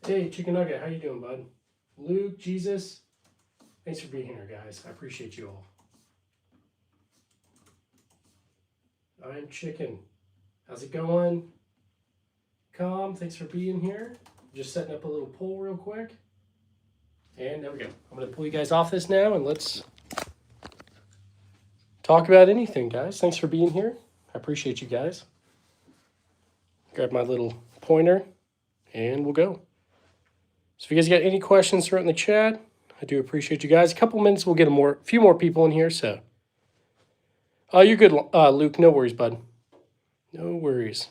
Hey, Chicken Nugget, how you doing, bud? Luke, Jesus, thanks for being here, guys. I appreciate you all. I'm Chicken. How's it going? Calm, thanks for being here. Just setting up a little poll real quick. And there we go. I'm going to pull you guys off this now, and let's talk about anything, guys. Thanks for being here. I appreciate you guys. Grab my little pointer, and we'll go. So if you guys got any questions, throw it in the chat. I do appreciate you guys. A couple minutes, we'll get a few more people in here. So, you're good, Luke. No worries, bud. No worries.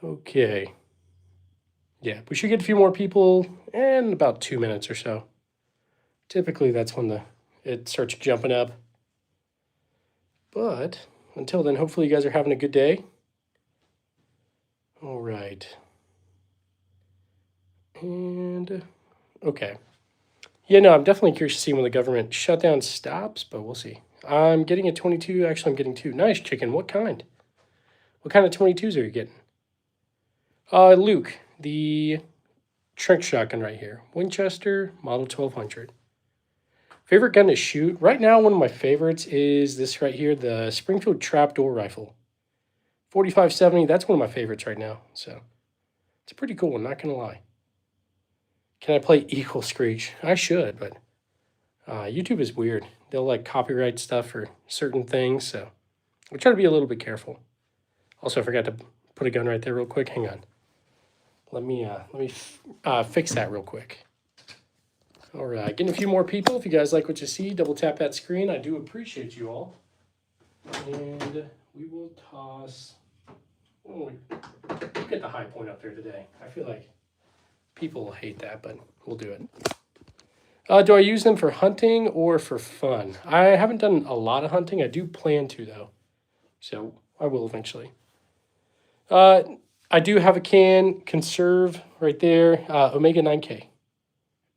Okay. Yeah, we should get a few more people in about 2 minutes or so. Typically, that's when it starts jumping up. But until then, hopefully you guys are having a good day. All right. And, okay. Yeah, no, I'm definitely curious to see when the government shutdown stops, but we'll see. I'm getting a 22. Actually, I'm getting 2. Nice, Chicken. What kind? What kind of 22s are you getting? Luke, the Trek shotgun right here. Winchester, model 1200. Favorite gun to shoot? Right now, one of my favorites is this right here, the Springfield Trapdoor Rifle. 4570, that's one of my favorites right now. So, it's a pretty cool one, not going to lie. Can I play Equal Screech? I should, but YouTube is weird. They'll like copyright stuff for certain things, so we try to be a little bit careful. Also, I forgot to put a gun right there real quick. Hang on. Let me fix that real quick. All right, getting a few more people. If you guys like what you see, double tap that screen. I do appreciate you all. And we will toss. Oh, we'll get the high point up there today. I feel like people will hate that, but we'll do it. Do I use them for hunting or for fun? I haven't done a lot of hunting. I do plan to, though. So I will eventually. I do have a conserve right there, Omega 9K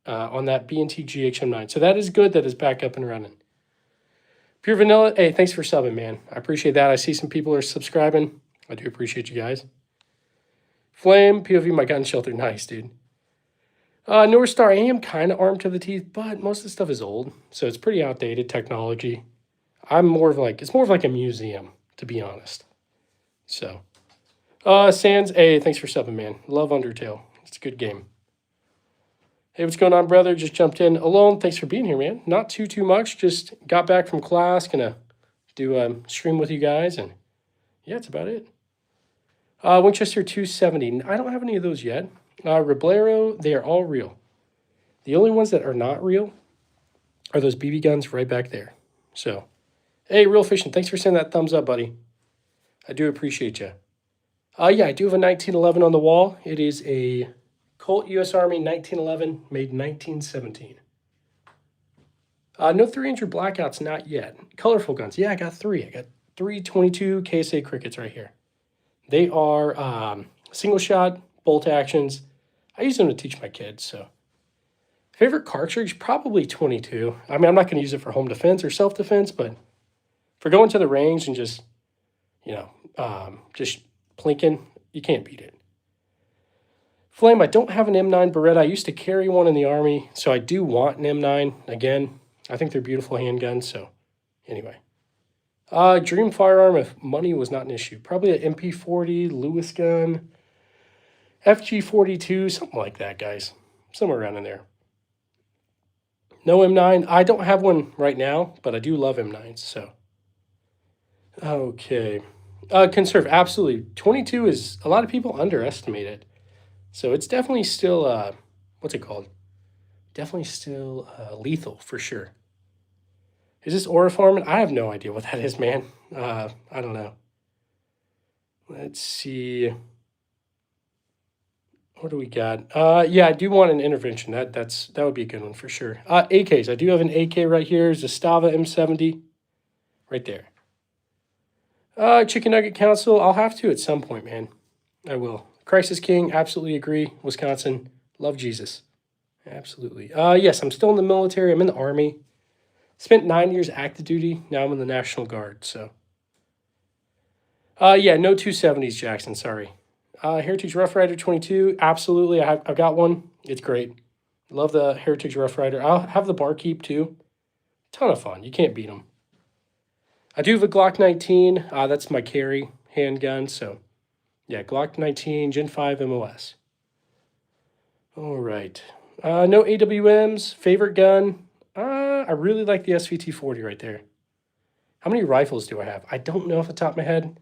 on that B&T GHM9. So that is good. That is back up and running. Pure Vanilla, hey, thanks for subbing, man. I appreciate that. I see some people are subscribing. I do appreciate you guys. Flame, POV, my gun shelter. Nice, dude. North Star, I am kind of armed to the teeth, but most of the stuff is old. So it's pretty outdated technology. It's more of like a museum, to be honest. So, Sans, hey, thanks for subbing, man. Love Undertale. It's a good game. Hey, what's going on, brother? Just jumped in alone. Thanks for being here, man. Not too much. Just got back from class. Gonna do a stream with you guys, and yeah, that's about it. Winchester 270. I don't have any of those yet. Reblero, they are all real. The only ones that are not real are those BB guns right back there. So, hey, Real Fishing, thanks for sending that thumbs up, buddy. I do appreciate you. Yeah, I do have a 1911 on the wall. It is a Colt U.S. Army 1911, made 1917. No 3-incher blackouts, not yet. Colorful guns, yeah, I got 3. I got 3 22 KSA Crickets right here. They are single shot, bolt actions. I use them to teach my kids, so. Favorite cartridge, probably 22. I mean, I'm not going to use it for home defense or self-defense, but for going to the range and just, just plinking, you can't beat it. Flame, I don't have an M9 Beretta. I used to carry one in the Army, so I do want an M9. Again, I think they're beautiful handguns, so anyway. Dream firearm, if money was not an issue. Probably an MP40, Lewis gun, FG42, something like that, guys. Somewhere around in there. No M9. I don't have one right now, but I do love M9s, so. Okay. Conserve, absolutely. 22 is, a lot of people underestimate it. So it's definitely still, what's it called? Definitely still lethal, for sure. Is this Oriform? I have no idea what that is, man. I don't know. Let's see. What do we got? Yeah, I do want an intervention. That would be a good one for sure. AKs. I do have an AK right here. Zastava M70. Right there. Chicken Nugget Council. I'll have to at some point, man. I will. Crisis King. Absolutely agree. Wisconsin. Love Jesus. Absolutely. Yes, I'm still in the military. I'm in the Army. Spent 9 years active duty. Now I'm in the National Guard, so. Yeah, no 270s, Jackson. Sorry. Heritage Rough Rider 22. Absolutely. I've got one. It's great. Love the Heritage Rough Rider. I'll have the Barkeep too. Ton of fun. You can't beat them. I do have a Glock 19. That's my carry handgun. So, yeah, Glock 19, Gen 5 MOS. All right. No AWMs. Favorite gun? I really like the SVT 40 right there. How many rifles do I have? I don't know off the top of my head.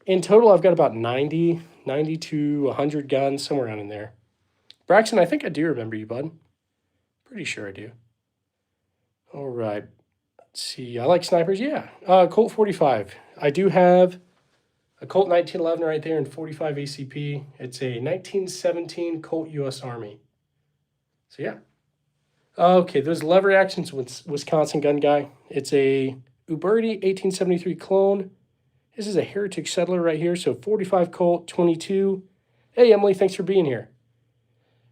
In total, I've got about 90 to 100 guns, somewhere around in there. Braxton, I think I do remember you, bud. Pretty sure I do. All right. Let's see. I like snipers. Yeah. Colt 45. I do have a Colt 1911 right there and 45 ACP. It's a 1917 Colt U.S. Army. So, yeah. Okay, those lever actions with Wisconsin gun guy. It's a Uberti 1873 clone. This is a Heritage Settler right here. So 45 Colt, 22. Hey, Emily, thanks for being here.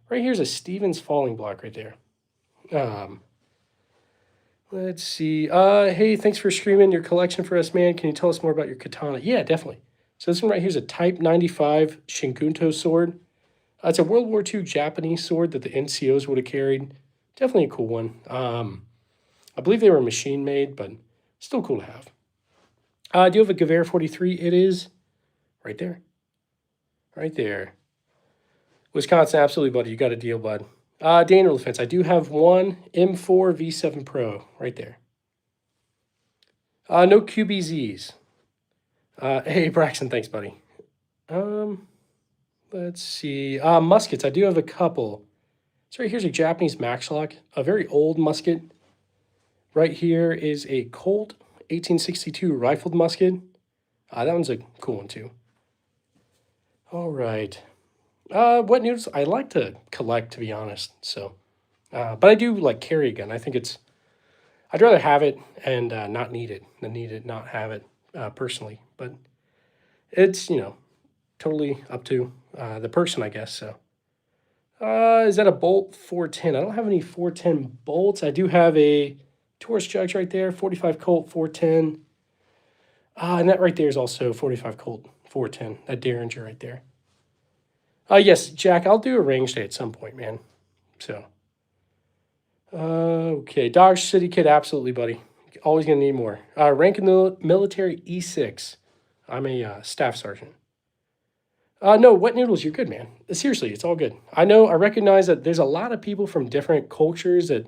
Right here's a Stevens falling block right there. Let's see. Hey, thanks for streaming your collection for us, man. Can you tell us more about your katana? Yeah, definitely. So this one right here is a Type 95 Shingunto sword. It's a World War II Japanese sword that the NCOs would have carried. Definitely a cool one. I believe they were machine made, but still cool to have. I do have a Gewehr 43. It is right there. Right there. Wisconsin, absolutely, buddy. You got a deal, bud. Daniel Defense. I do have one M4 V7 Pro right there. No QBZs. Hey, Braxton, thanks, buddy. Let's see. Muskets. I do have a couple. So right here's a Japanese Maxlock, a very old musket. Right here is a Colt 1862 rifled musket. That one's a cool one too. All right. What news? I like to collect, to be honest. So, but I do like carry a gun. I think I'd rather have it and not need it than need it, not have it personally. But it's, totally up to the person, I guess. So, is that a Bolt 410? I don't have any 410 bolts. I do have a Taurus Jugs right there, 45 Colt 410. And that right there is also 45 Colt 410, that Derringer right there. Yes, Jack, I'll do a range day at some point, man. So, okay, Dodge City Kid, absolutely, buddy. Always gonna need more. Rank in the military E6. I'm a staff sergeant. No, Wet Noodles, you're good, man. Seriously, it's all good. I recognize that there's a lot of people from different cultures that,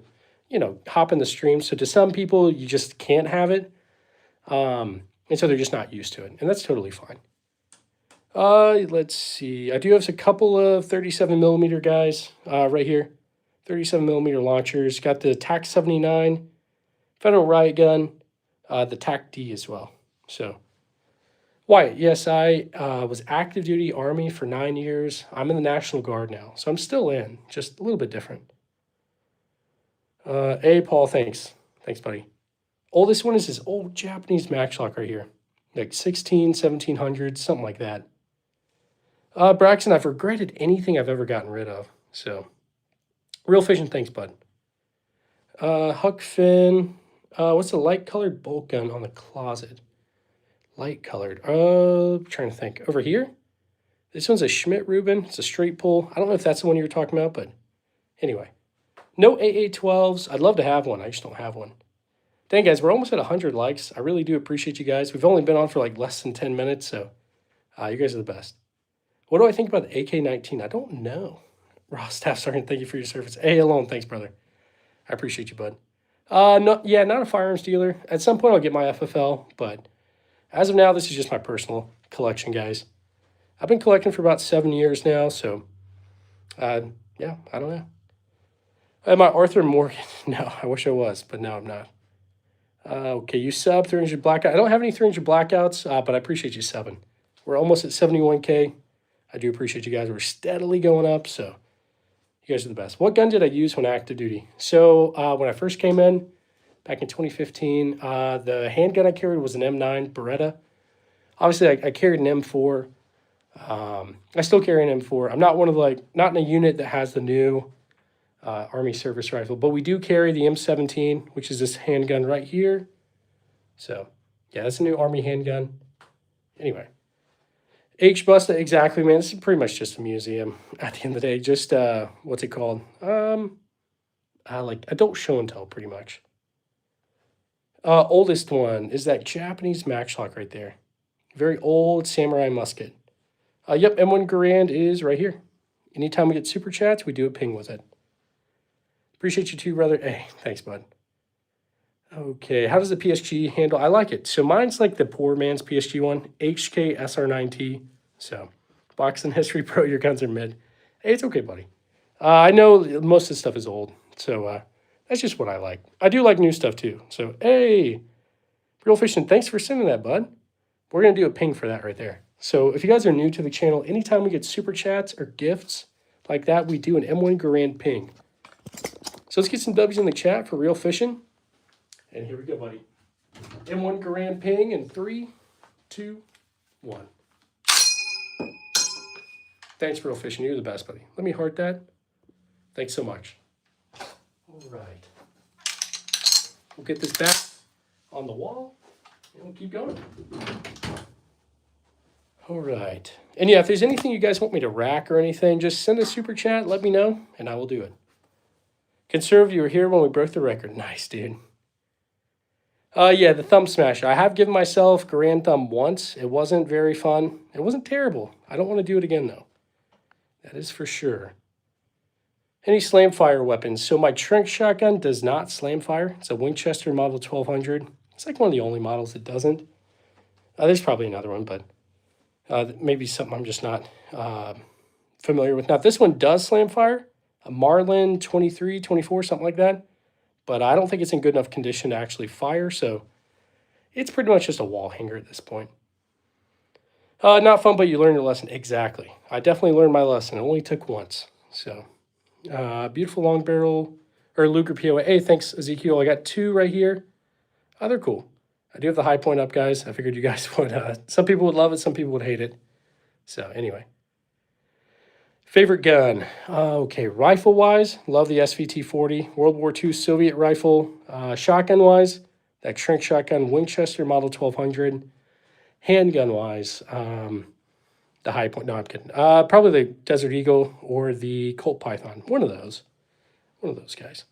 hop in the stream. So to some people, you just can't have it. And so they're just not used to it. And that's totally fine. Let's see. I do have a couple of 37 millimeter guys right here. 37 millimeter launchers. Got the TAC 79 Federal Riot Gun, the TAC D as well. So, Wyatt, yes, I was active duty Army for 9 years. I'm in the National Guard now, so I'm still in, just a little bit different. Hey, Paul, thanks. Thanks, buddy. Oldest one is this old Japanese Maxlock right here, like 1700, something like that. Braxton, I've regretted anything I've ever gotten rid of. So, Real Fishing, thanks, bud. Huck Finn. What's the light colored bolt gun on the closet? Light colored. Trying to think. Over here? This one's a Schmidt Rubin. It's a straight pull. I don't know if that's the one you were talking about, but anyway. No AA12s. I'd love to have one. I just don't have one. Dang, guys, we're almost at 100 likes. I really do appreciate you guys. We've only been on for like less than 10 minutes, so you guys are the best. What do I think about the AK-19? I don't know. Ross Staff Sergeant, thank you for your service. Hey, alone, thanks, brother. I appreciate you, bud. No, yeah, not a firearms dealer. At some point, I'll get my FFL, but as of now, this is just my personal collection, guys. I've been collecting for about 7 years now, so yeah, I don't know. Am I Arthur Morgan? No, I wish I was, but no, I'm not. Okay, you sub 300 blackout. I don't have any 300 blackouts, but I appreciate you subbing. We're almost at 71K. I do appreciate you guys. We're steadily going up, so you guys are the best. What gun did I use when active duty? So when I first came in, back in 2015, the handgun I carried was an M9 Beretta. Obviously, I carried an M4. I still carry an M4. I'm not not in a unit that has the new Army service rifle, but we do carry the M17, which is this handgun right here. So, yeah, that's a new Army handgun. Anyway, H Busta, exactly, man. This is pretty much just a museum at the end of the day. Just what's it called? Like adult show and tell, pretty much. Oldest one is that Japanese matchlock right there. Very old samurai musket. Yep, M1 Garand is right here. Anytime we get super chats, we do a ping with it. Appreciate you too, brother. Hey, thanks, bud. Okay, how does the PSG handle? I like it. So mine's like the poor man's PSG one, HK SR9T. So, Boxing History Pro, your guns are mid. Hey, it's okay, buddy. I know most of the stuff is old, so that's just what I like. I do like new stuff too. So, hey, Real Fishing, thanks for sending that, bud. We're going to do a ping for that right there. So, if you guys are new to the channel, anytime we get super chats or gifts like that, we do an M1 Garand ping. So, let's get some W's in the chat for Real Fishing. And here we go, buddy. M1 Garand ping in 3, 2, 1. Thanks, Real Fishing. You're the best, buddy. Let me heart that. Thanks so much. All right. We'll get this back on the wall, and we'll keep going. All right. And yeah, if there's anything you guys want me to rack or anything, just send a super chat, let me know, and I will do it. Conserve, you were here when we broke the record. Nice, dude. Yeah, the thumb smasher. I have given myself Garand thumb once. It wasn't very fun. It wasn't terrible. I don't want to do it again, though. That is for sure. Any slam fire weapons? So my Trank shotgun does not slam fire. It's a Winchester Model 1200. It's like one of the only models that doesn't. There's probably another one, but maybe something I'm just not familiar with. Now, this one does slam fire. A Marlin 23, 24, something like that. But I don't think it's in good enough condition to actually fire, so it's pretty much just a wall hanger at this point. Not fun, but you learn your lesson. Exactly. I definitely learned my lesson. It only took once. So, beautiful long barrel, or Luger POA. Hey, thanks, Ezekiel. I got 2 right here. They're cool. I do have the high point up, guys. I figured you guys would, some people would love it, some people would hate it. So, anyway. Favorite gun? Okay, rifle-wise, love the SVT-40. World War II Soviet rifle. Shotgun-wise, that Trank shotgun, Winchester Model 1200. Handgun-wise, the high point. No, I'm kidding. Probably the Desert Eagle or the Colt Python. One of those. One of those guys.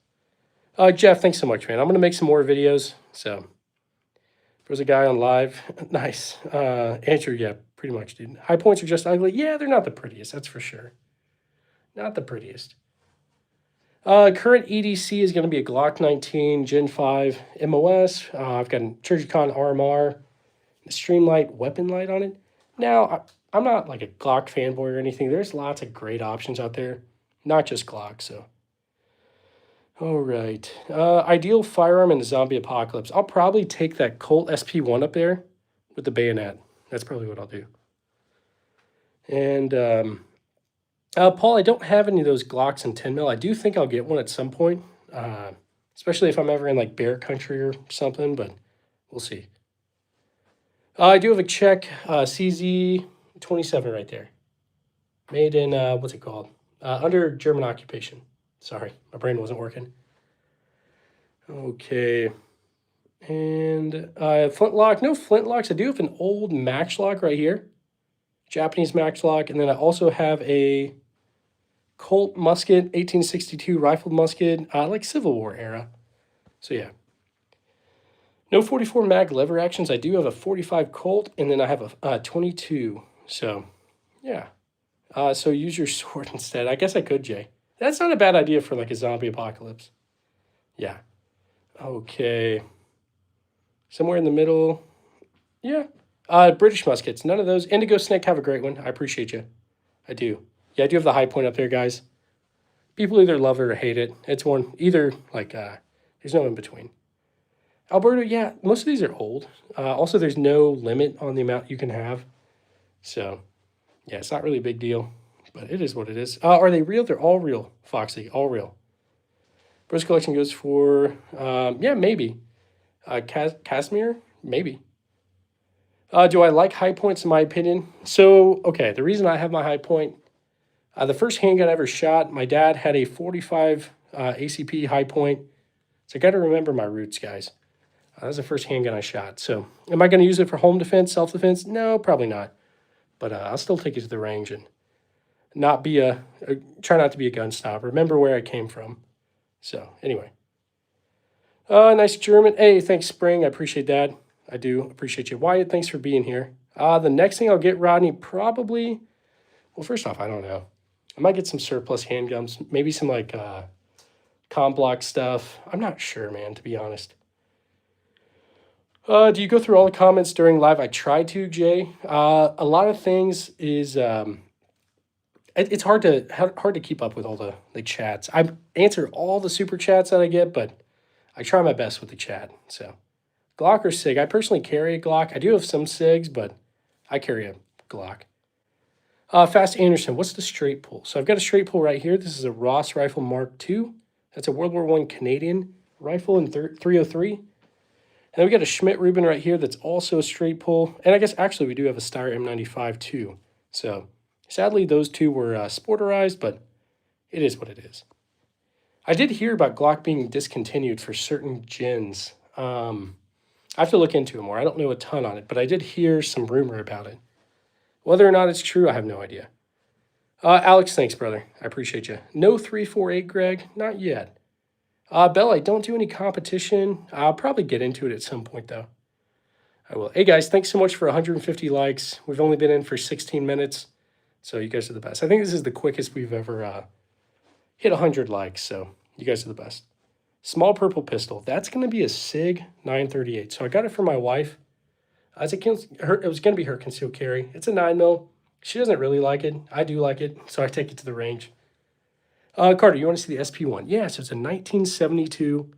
Jeff, thanks so much, man. I'm going to make some more videos. So, there's a guy on live. Nice. Answer, yeah, pretty much, dude. High points are just ugly. Yeah, they're not the prettiest, that's for sure. Not the prettiest. Current EDC is going to be a Glock 19 Gen 5 MOS. I've got a Trijicon RMR, a Streamlight weapon light on it. Now, I'm not like a Glock fanboy or anything. There's lots of great options out there, not just Glock. So, all right. Ideal firearm in the zombie apocalypse. I'll probably take that Colt SP1 up there with the bayonet. That's probably what I'll do. And Paul, I don't have any of those Glocks in 10 mil. I do think I'll get one at some point, especially if I'm ever in like bear country or something, but we'll see. I do have a Czech CZ27 right there. Made in, what's it called? Under German occupation. Sorry, my brain wasn't working. Okay. And flintlock. No flintlocks. I do have an old matchlock right here. Japanese matchlock. And then I also have a Colt musket, 1862 rifled musket, like Civil War era. So yeah. No 44 mag lever actions. I do have a 45 Colt, and then I have a 22. So yeah. So use your sword instead. I guess I could, Jay. That's not a bad idea for like a zombie apocalypse. Yeah. Okay. Somewhere in the middle. Yeah. British muskets. None of those. Indigo Snake, have a great one. I appreciate you. I do. Yeah, I do have the high point up there, guys. People either love it or hate it. It's one, either, like, there's no in between. Alberta, yeah, most of these are old. Also, there's no limit on the amount you can have. So, yeah, it's not really a big deal, but it is what it is. Are they real? They're all real, Foxy, all real. First collection goes for, yeah, maybe. Casimir, maybe. Do I like high points in my opinion? So, okay, the reason I have my high point, the first handgun I ever shot, my dad had a 45 ACP high point. So I got to remember my roots, guys. That was the first handgun I shot. So am I going to use it for home defense, self-defense? No, probably not. but I'll still take it to the range and not be try not to be a gun snob. Remember where I came from. So anyway, nice German. Hey, thanks, Spring. I appreciate that. I do appreciate you, Wyatt. Thanks for being here. The next thing I'll get, Rodney, probably. Well, first off, I don't know. I might get some surplus handguns, maybe some like Comblock stuff. I'm not sure, man, to be honest. Do you go through all the comments during live? I try to, Jay. A lot of things is it's hard to keep up with all the chats. I answer all the super chats that I get, but I try my best with the chat. So Glock or SIG? I personally carry a Glock. I do have some SIGs, but I carry a Glock. Fast Anderson, what's the straight pull? So I've got a straight pull right here. This is a Ross Rifle Mark II. That's a World War I Canadian rifle in 303. And then we got a Schmidt Rubin right here that's also a straight pull. And I guess actually we do have a Steyr M95 too. So sadly those two were sporterized, but it is what it is. I did hear about Glock being discontinued for certain gins. I have to look into it more. I don't know a ton on it, but I did hear some rumor about it. Whether or not it's true, I have no idea. Alex, thanks, brother. I appreciate you. No 348, Greg? Not yet. Bell, I don't do any competition. I'll probably get into it at some point, though. I will. Hey, guys, thanks so much for 150 likes. We've only been in for 16 minutes, so you guys are the best. I think this is the quickest we've ever hit 100 likes, so you guys are the best. Small purple pistol. That's going to be a SIG 938. So I got it for my wife. It was going to be her concealed carry. It's a 9mm. She doesn't really like it. I do like it, so I take it to the range. Carter, you want to see the SP1? Yeah, so it's a 1972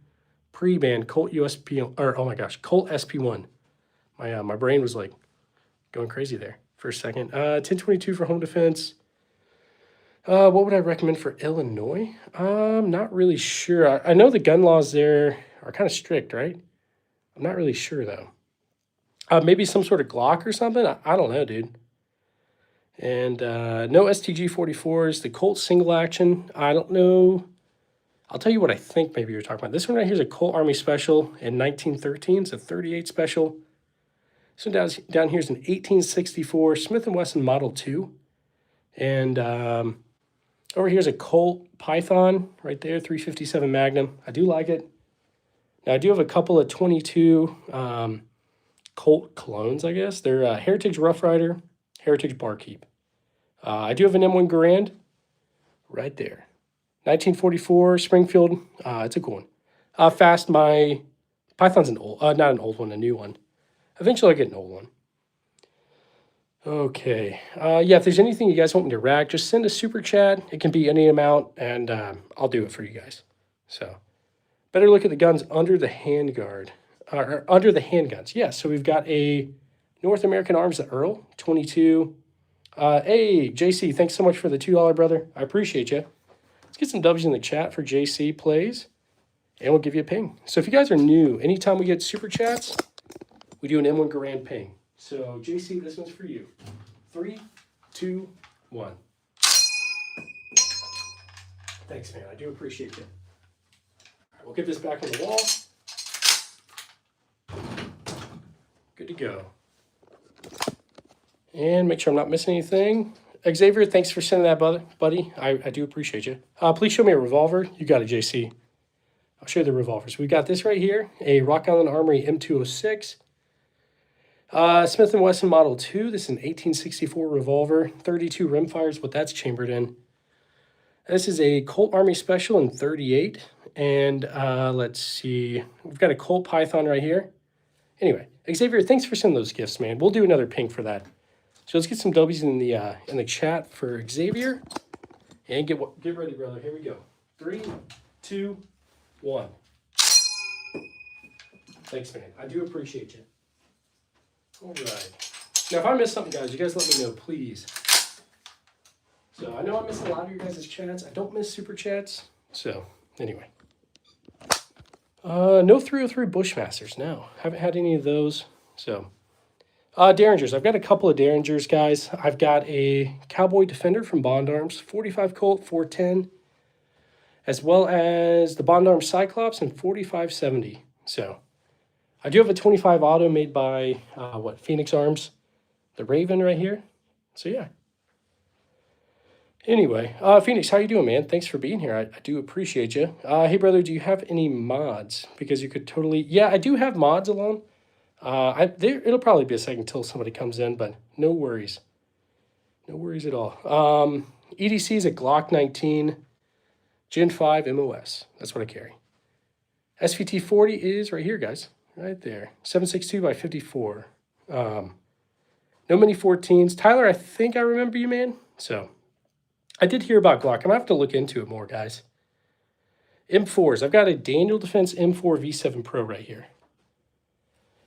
pre-band Colt Colt SP1. My brain was like going crazy there for a second. 1022 for home defense. What would I recommend for Illinois? I'm not really sure. I know the gun laws there are kind of strict, right? I'm not really sure, though. Maybe some sort of Glock or something? I don't know, dude. And no STG 44s. The Colt single action, I don't know. I'll tell you what I think maybe you're talking about. This one right here is a Colt Army Special in 1913. It's a 38 Special. This one down here is an 1864 Smith & Wesson Model 2. And over here is a Colt Python right there, 357 Magnum. I do like it. Now, I do have a couple of 22 Colt clones, I guess. They're Heritage Rough Rider, Heritage Barkeep. I do have an M1 Garand right there. 1944 Springfield. It's a cool one. Fast, my Python's not an old one, a new one. Eventually I'll get an old one. Okay. Yeah, if there's anything you guys want me to rack, just send a super chat. It can be any amount, and I'll do it for you guys. So, better look at the guns under the handguard. Or under the handguns. Yeah, so we've got a North American Arms, the Earl, 22. Hey, JC, thanks so much for the $2, brother. I appreciate you. Let's get some W's in the chat for JC Plays, and we'll give you a ping. So if you guys are new, anytime we get super chats, we do an M1 Garand ping. So, JC, this one's for you. 3, 2, 1. Thanks, man. I do appreciate you. All right, we'll get this back on the wall. Good to go. And make sure I'm not missing anything. Xavier, thanks for sending that, buddy. I do appreciate you. Please show me a revolver. You got it, JC. I'll show you the revolvers. We've got this right here, a Rock Island Armory M206. Smith & Wesson Model 2. This is an 1864 revolver. 32 rimfires, what that's chambered in. This is a Colt Army Special in 38. And let's see. We've got a Colt Python right here. Anyway, Xavier, thanks for sending those gifts, man. We'll do another ping for that. So let's get some W's in the chat for Xavier. And get ready, brother. Here we go. 3, 2, 1. Thanks, man. I do appreciate you. All right. Now, if I miss something, guys, you guys let me know, please. So I know I miss a lot of your guys' chats. I don't miss super chats. So anyway. No 303 Bushmasters, no. Haven't had any of those. So, Derringers. I've got a couple of Derringers, guys. I've got a Cowboy Defender from Bond Arms, 45 Colt, 410, as well as the Bond Arms Cyclops and 4570. So, I do have a 25 auto made by, Phoenix Arms. The Raven right here. So yeah. Anyway, Phoenix, how you doing, man? Thanks for being here. I do appreciate you. Hey, brother, do you have any mods? Because you could totally... Yeah, I do have mods alone. It'll probably be a second until somebody comes in, but no worries. No worries at all. EDC is a Glock 19 Gen 5 MOS. That's what I carry. SVT 40 is right here, guys. Right there. 7.62 by 54. No mini 14s. Tyler, I think I remember you, man. So... I did hear about Glock. I'm going to have to look into it more, guys. M4s. I've got a Daniel Defense M4 V7 Pro right here.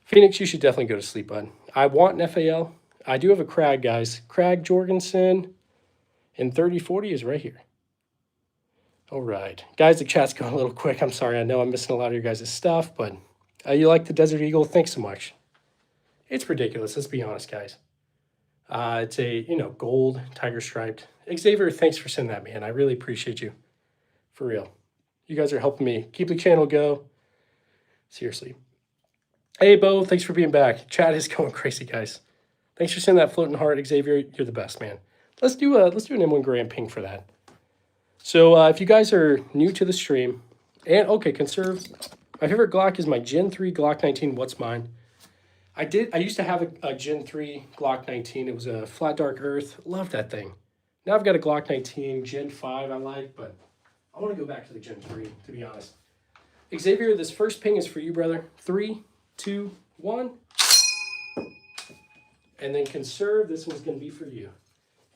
Phoenix, you should definitely go to sleep, bud. I want an FAL. I do have a Krag, guys. Krag Jorgensen and 3040 is right here. All right. Guys, the chat's going a little quick. I'm sorry. I know I'm missing a lot of your guys' stuff, but you like the Desert Eagle? Thanks so much. It's ridiculous. Let's be honest, guys. It's a, gold tiger striped. Xavier, thanks for sending that, man. I really appreciate you. For real. You guys are helping me keep the channel go. Seriously. Hey, Bo, thanks for being back. Chat is going crazy, guys. Thanks for sending that floating heart, Xavier. You're the best, man. Let's do an M1 Grand Ping for that. So if you guys are new to the stream, and okay, conserve. My favorite Glock is my Gen 3 Glock 19. What's mine? I used to have a Gen 3 Glock 19. It was a flat dark earth. Love that thing. Now I've got a Glock 19 Gen 5 I like, but I want to go back to the Gen 3, to be honest. Xavier, this first ping is for you, brother. 3, 2, 1. And then conserve, this one's going to be for you.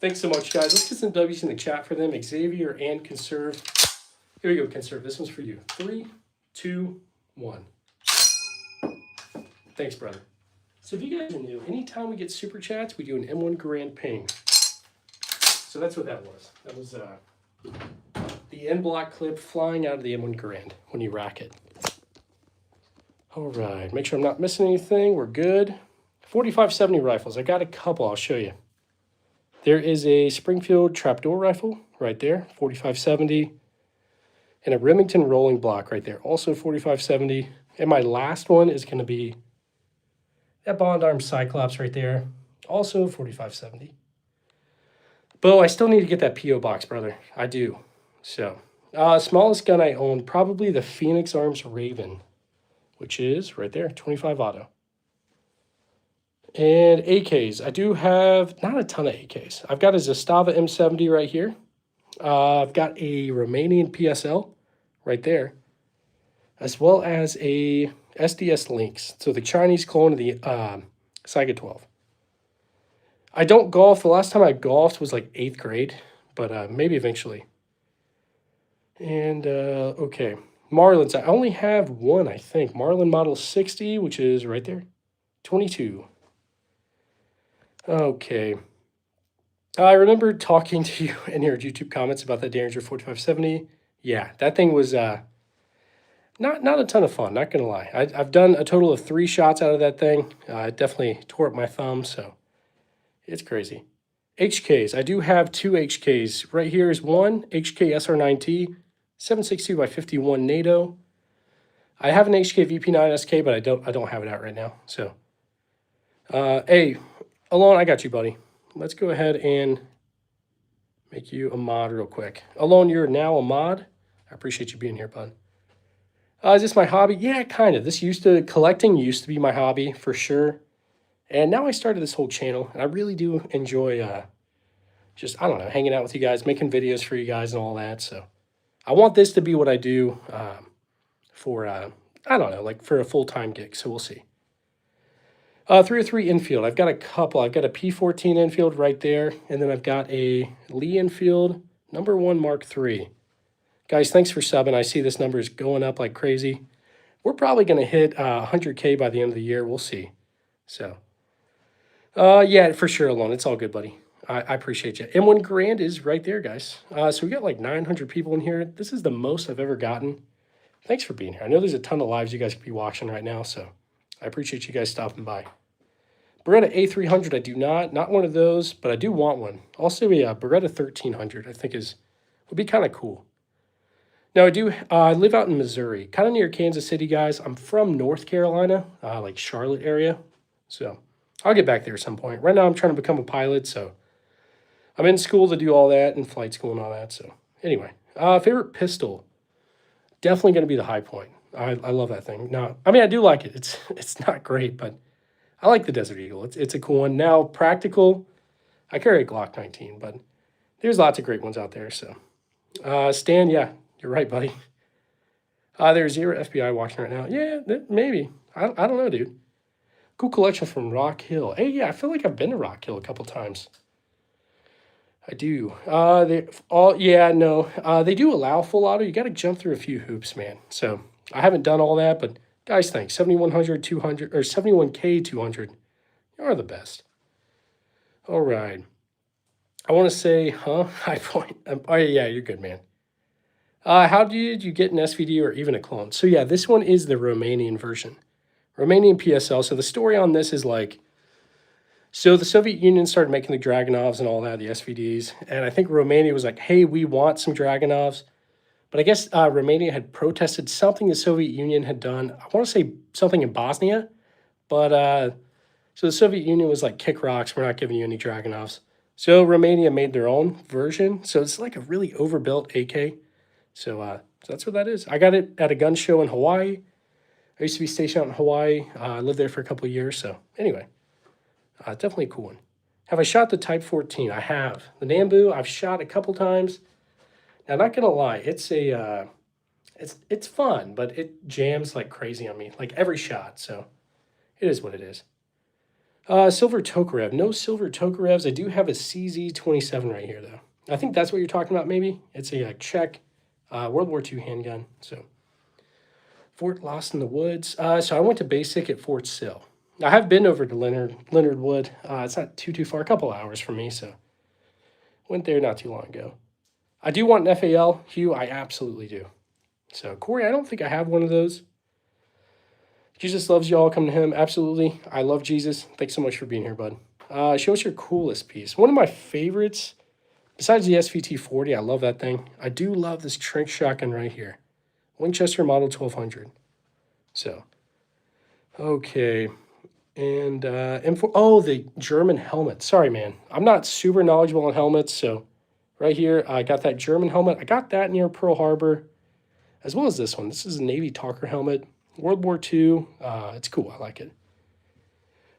Thanks so much, guys. Let's get some W's in the chat for them. Xavier and conserve. Here we go, conserve. This one's for you. 3, 2, 1. Thanks, brother. So if you guys are new, anytime we get super chats, we do an M1 Grand Ping. So that's what that was. That was the end block clip flying out of the M1 Grand when you rack it. All right, make sure I'm not missing anything. We're good. 4570 rifles. I got a couple. I'll show you. There is a Springfield trapdoor rifle right there, 4570, and a Remington rolling block right there, also 4570. And my last one is going to be that Bond Arm Cyclops right there, also 4570. Bo, I still need to get that P.O. box, brother. I do. So, smallest gun I own, probably the Phoenix Arms Raven, which is right there, 25 auto. And AKs. I do have not a ton of AKs. I've got a Zastava M70 right here. I've got a Romanian PSL right there, as well as a SDS Lynx, so the Chinese clone of the Saiga 12. I don't golf. The last time I golfed was like 8th grade, but maybe eventually. And, okay. Marlins, I only have one, I think. Marlin Model 60, which is right there. 22. Okay. I remember talking to you in your YouTube comments about the Derringer 4570. Yeah, that thing was not a ton of fun, not going to lie. I've done a total of 3 shots out of that thing. It definitely tore up my thumb, so it's crazy. HKs. I do have 2 HKs. Right here is one, HK SR9T, 7.62 by 51 NATO. I have an HK VP9 SK, but I don't have it out right now. So, hey, Alon, I got you, buddy. Let's go ahead and make you a mod real quick. Alon, you're now a mod. I appreciate you being here, bud. Is this my hobby? Yeah, kind of. Collecting used to be my hobby for sure. And now I started this whole channel, and I really do enjoy just, I don't know, hanging out with you guys, making videos for you guys and all that. So I want this to be what I do for, I don't know, like for a full-time gig. So we'll see. 303 infield. I've got a couple. I've got a P14 infield right there, and then I've got a Lee infield #1 Mark III. Guys, thanks for subbing. I see this number is going up like crazy. We're probably going to hit 100K by the end of the year. We'll see. So, yeah, for sure, Alon. It's all good, buddy. I appreciate you. M1 Grand is right there, guys. So we got like 900 people in here. This is the most I've ever gotten. Thanks for being here. I know there's a ton of lives you guys could be watching right now, so I appreciate you guys stopping by. Beretta A300, I do not one of those, but I do want one. Also a Beretta 1300, I think would be kind of cool. Now I live out in Missouri, kind of near Kansas City, guys. I'm from North Carolina, like Charlotte area. So I'll get back there at some point. Right now I'm trying to become a pilot, so I'm in school to do all that and flight school and all that. So anyway, favorite pistol, definitely going to be the High Point. I love that thing. No, I mean I do like it. It's not great, but I like the Desert Eagle. It's a cool one. Now practical, I carry a Glock 19, but there's lots of great ones out there. So Stan, yeah, you're right, buddy. There's zero FBI watching right now. Yeah, maybe. I don't know, dude. Cool collection from Rock Hill. Hey, yeah, I feel like I've been to Rock Hill a couple times. I do. They all yeah no. They do allow full auto. You got to jump through a few hoops, man. So I haven't done all that, but guys, thanks. 7100, 200, or 71K 200. You are the best. All right. I want to say, huh? High Point. Oh yeah, you're good, man. How did you get an SVD or even a clone? So yeah, this one is the Romanian version, Romanian PSL. So the story on this is like, so the Soviet Union started making the Dragunovs and all that, the SVDs, and I think Romania was like, hey, we want some Dragunovs. But I guess Romania had protested something the Soviet Union had done. I want to say something in Bosnia, but so the Soviet Union was like, kick rocks, we're not giving you any Dragunovs. So Romania made their own version. So it's like a really overbuilt AK. So that's what that is. I got it at a gun show in Hawaii. I used to be stationed out in Hawaii. I lived there for a couple of years. So anyway, definitely a cool one. Have I shot the Type 14? I have. The Nambu, I've shot a couple times. Now, not gonna lie, it's fun, but it jams like crazy on me, like every shot. So it is what it is. Silver Tokarev. No silver Tokarevs. I do have a CZ27 right here, though. I think that's what you're talking about, maybe. It's a Czech World War II handgun. So Fort Lost in the Woods. So I went to basic at Fort Sill. I have been over to Leonard Wood. It's not too far, a couple hours from me, so went there not too long ago. I do want an FAL, Hugh. I absolutely do. So Corey, I don't think I have one of those. Jesus loves you all. Come to him. Absolutely. I love Jesus. Thanks so much for being here, bud. Show us your coolest piece. One of my favorites, besides the SVT-40, I love that thing. I do love this Trink shotgun right here. Winchester Model 1200. So, okay. And M4, oh, the German helmet. Sorry, man. I'm not super knowledgeable on helmets, so right here, I got that German helmet. I got that near Pearl Harbor, as well as this one. This is a Navy Talker helmet. World War II. It's cool. I like it.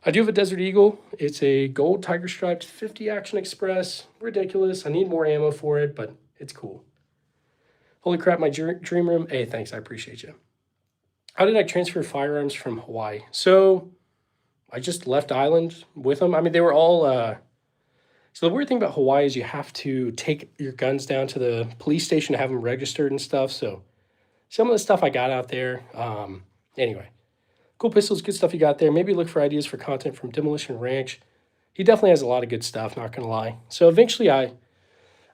I do have a Desert Eagle. It's a gold Tiger Striped 50 Action Express. Ridiculous. I need more ammo for it, but it's cool. Holy crap, my dream room. Hey, thanks. I appreciate you. How did I transfer firearms from Hawaii? So I just left island with them. I mean, they were all... So the weird thing about Hawaii is you have to take your guns down to the police station to have them registered and stuff. So some of the stuff I got out there. Anyway, cool pistols, good stuff you got there. Maybe look for ideas for content from Demolition Ranch. He definitely has a lot of good stuff, not gonna lie. So eventually I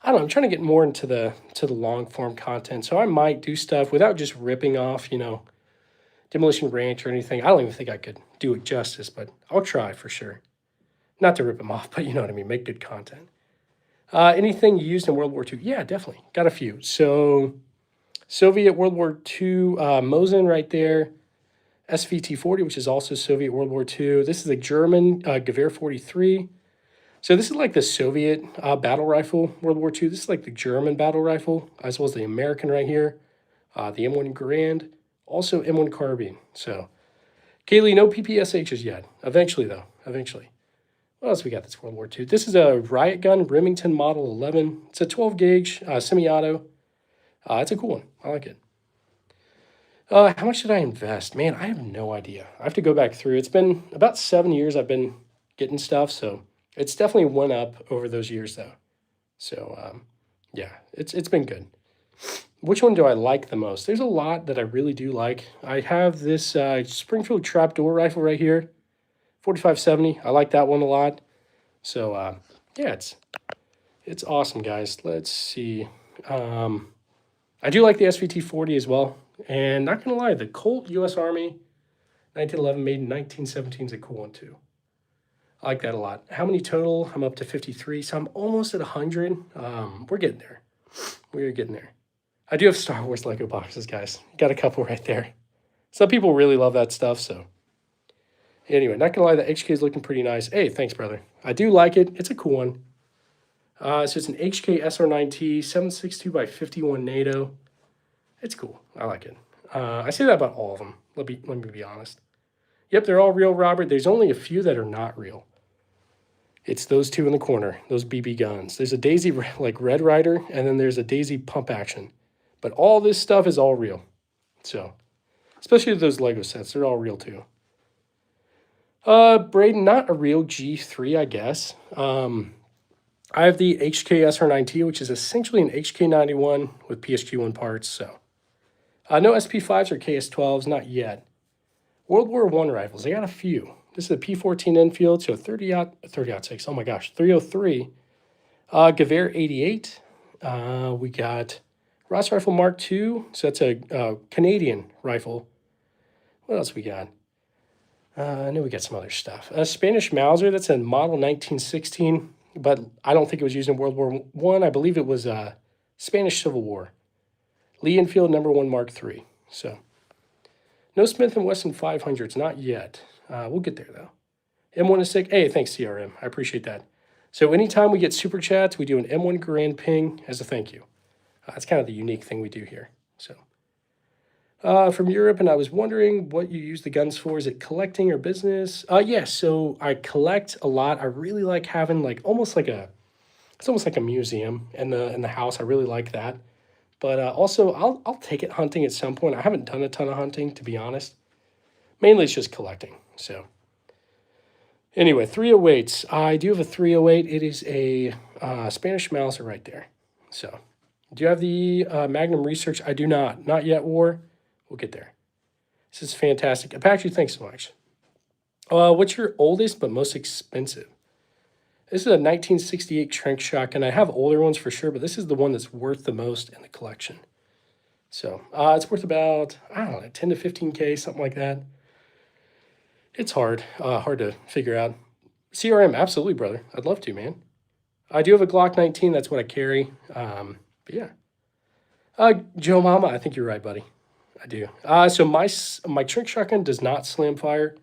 don't know, I'm trying to get more into the long form content. So I might do stuff without just ripping off, Demolition Ranch or anything. I don't even think I could do it justice, but I'll try for sure. Not to rip them off, but you know what I mean, make good content. Anything you used in World War II? Yeah, definitely. Got a few. So Soviet World War II, Mosin right there. SVT-40, which is also Soviet World War II. This is a German Gewehr 43. So this is like the Soviet battle rifle, World War II. This is like the German battle rifle, as well as the American right here. The M1 Garand, also M1 Carbine. So, Kaylee, no PPSHs yet. Eventually, though. Eventually. What else we got that's World War II? This is a riot gun, Remington Model 11. It's a 12 gauge semi-auto. It's a cool one. I like it. How much did I invest? Man, I have no idea. I have to go back through. It's been about 7 years I've been getting stuff, so it's definitely went up over those years, though. So, yeah, it's been good. Which one do I like the most? There's a lot that I really do like. I have this Springfield trapdoor rifle right here. 4570. I like that one a lot. So, yeah, it's awesome, guys. Let's see. I do like the SVT-40 as well. And not going to lie, the Colt U.S. Army 1911 made in 1917 is a cool one, too. I like that a lot. How many total? I'm up to 53, so I'm almost at 100. We're getting there. We're getting there. I do have Star Wars Lego boxes, guys. Got a couple right there. Some people really love that stuff, so... Anyway, not gonna lie, the HK is looking pretty nice. Hey, thanks, brother. I do like it. It's a cool one. So it's an HK SR9T 762 by 51 NATO. It's cool. I like it. I say that about all of them. Let me be honest. Yep, they're all real, Robert. There's only a few that are not real. It's those two in the corner, those BB guns. There's a Daisy like Red Rider, and then there's a Daisy pump action. But all this stuff is all real. So, especially those Lego sets, they're all real too. Braden, not a real G3, I guess. I have the HK SR9T, which is essentially an HK91 with PSQ1 parts, so. No SP5s or KS12s, not yet. World War I rifles, I got a few. This is a P14 Enfield, so 30-06, oh my gosh, 303. Gewehr 88. We got Ross Rifle Mark II, so that's a Canadian rifle. What else we got? I know we got some other stuff. A Spanish Mauser, that's a model 1916, but I don't think it was used in World War I. I believe it was Spanish Civil War. Lee Enfield #1 Mark III. So, no Smith & Wesson 500s, not yet. We'll get there, though. M1 is sick. Hey, thanks, CRM. I appreciate that. So anytime we get super chats, we do an M1 Garand ping as a thank you. That's kind of the unique thing we do here. So, from Europe, and I was wondering what you use the guns for. Is it collecting or business? Yes, so I collect a lot. I really like having it's almost like a museum in the house. I really like that. But also, I'll take it hunting at some point. I haven't done a ton of hunting, to be honest. Mainly it's just collecting. So anyway, 308s. I do have a 308. It is a Spanish Mauser right there. So do you have the Magnum Research? I do not. Not yet, War. We'll get there. This is fantastic. Apache, thanks so much. What's your oldest but most expensive? This is a 1968 Trank shotgun. I have older ones for sure, but this is the one that's worth the most in the collection. So it's worth about, I don't know, 10 to 15K, something like that. It's hard to figure out. CRM, absolutely, brother. I'd love to, man. I do have a Glock 19. That's what I carry. But yeah. Joe Mama, I think you're right, buddy. I do. So my Trank shotgun does not slam fire.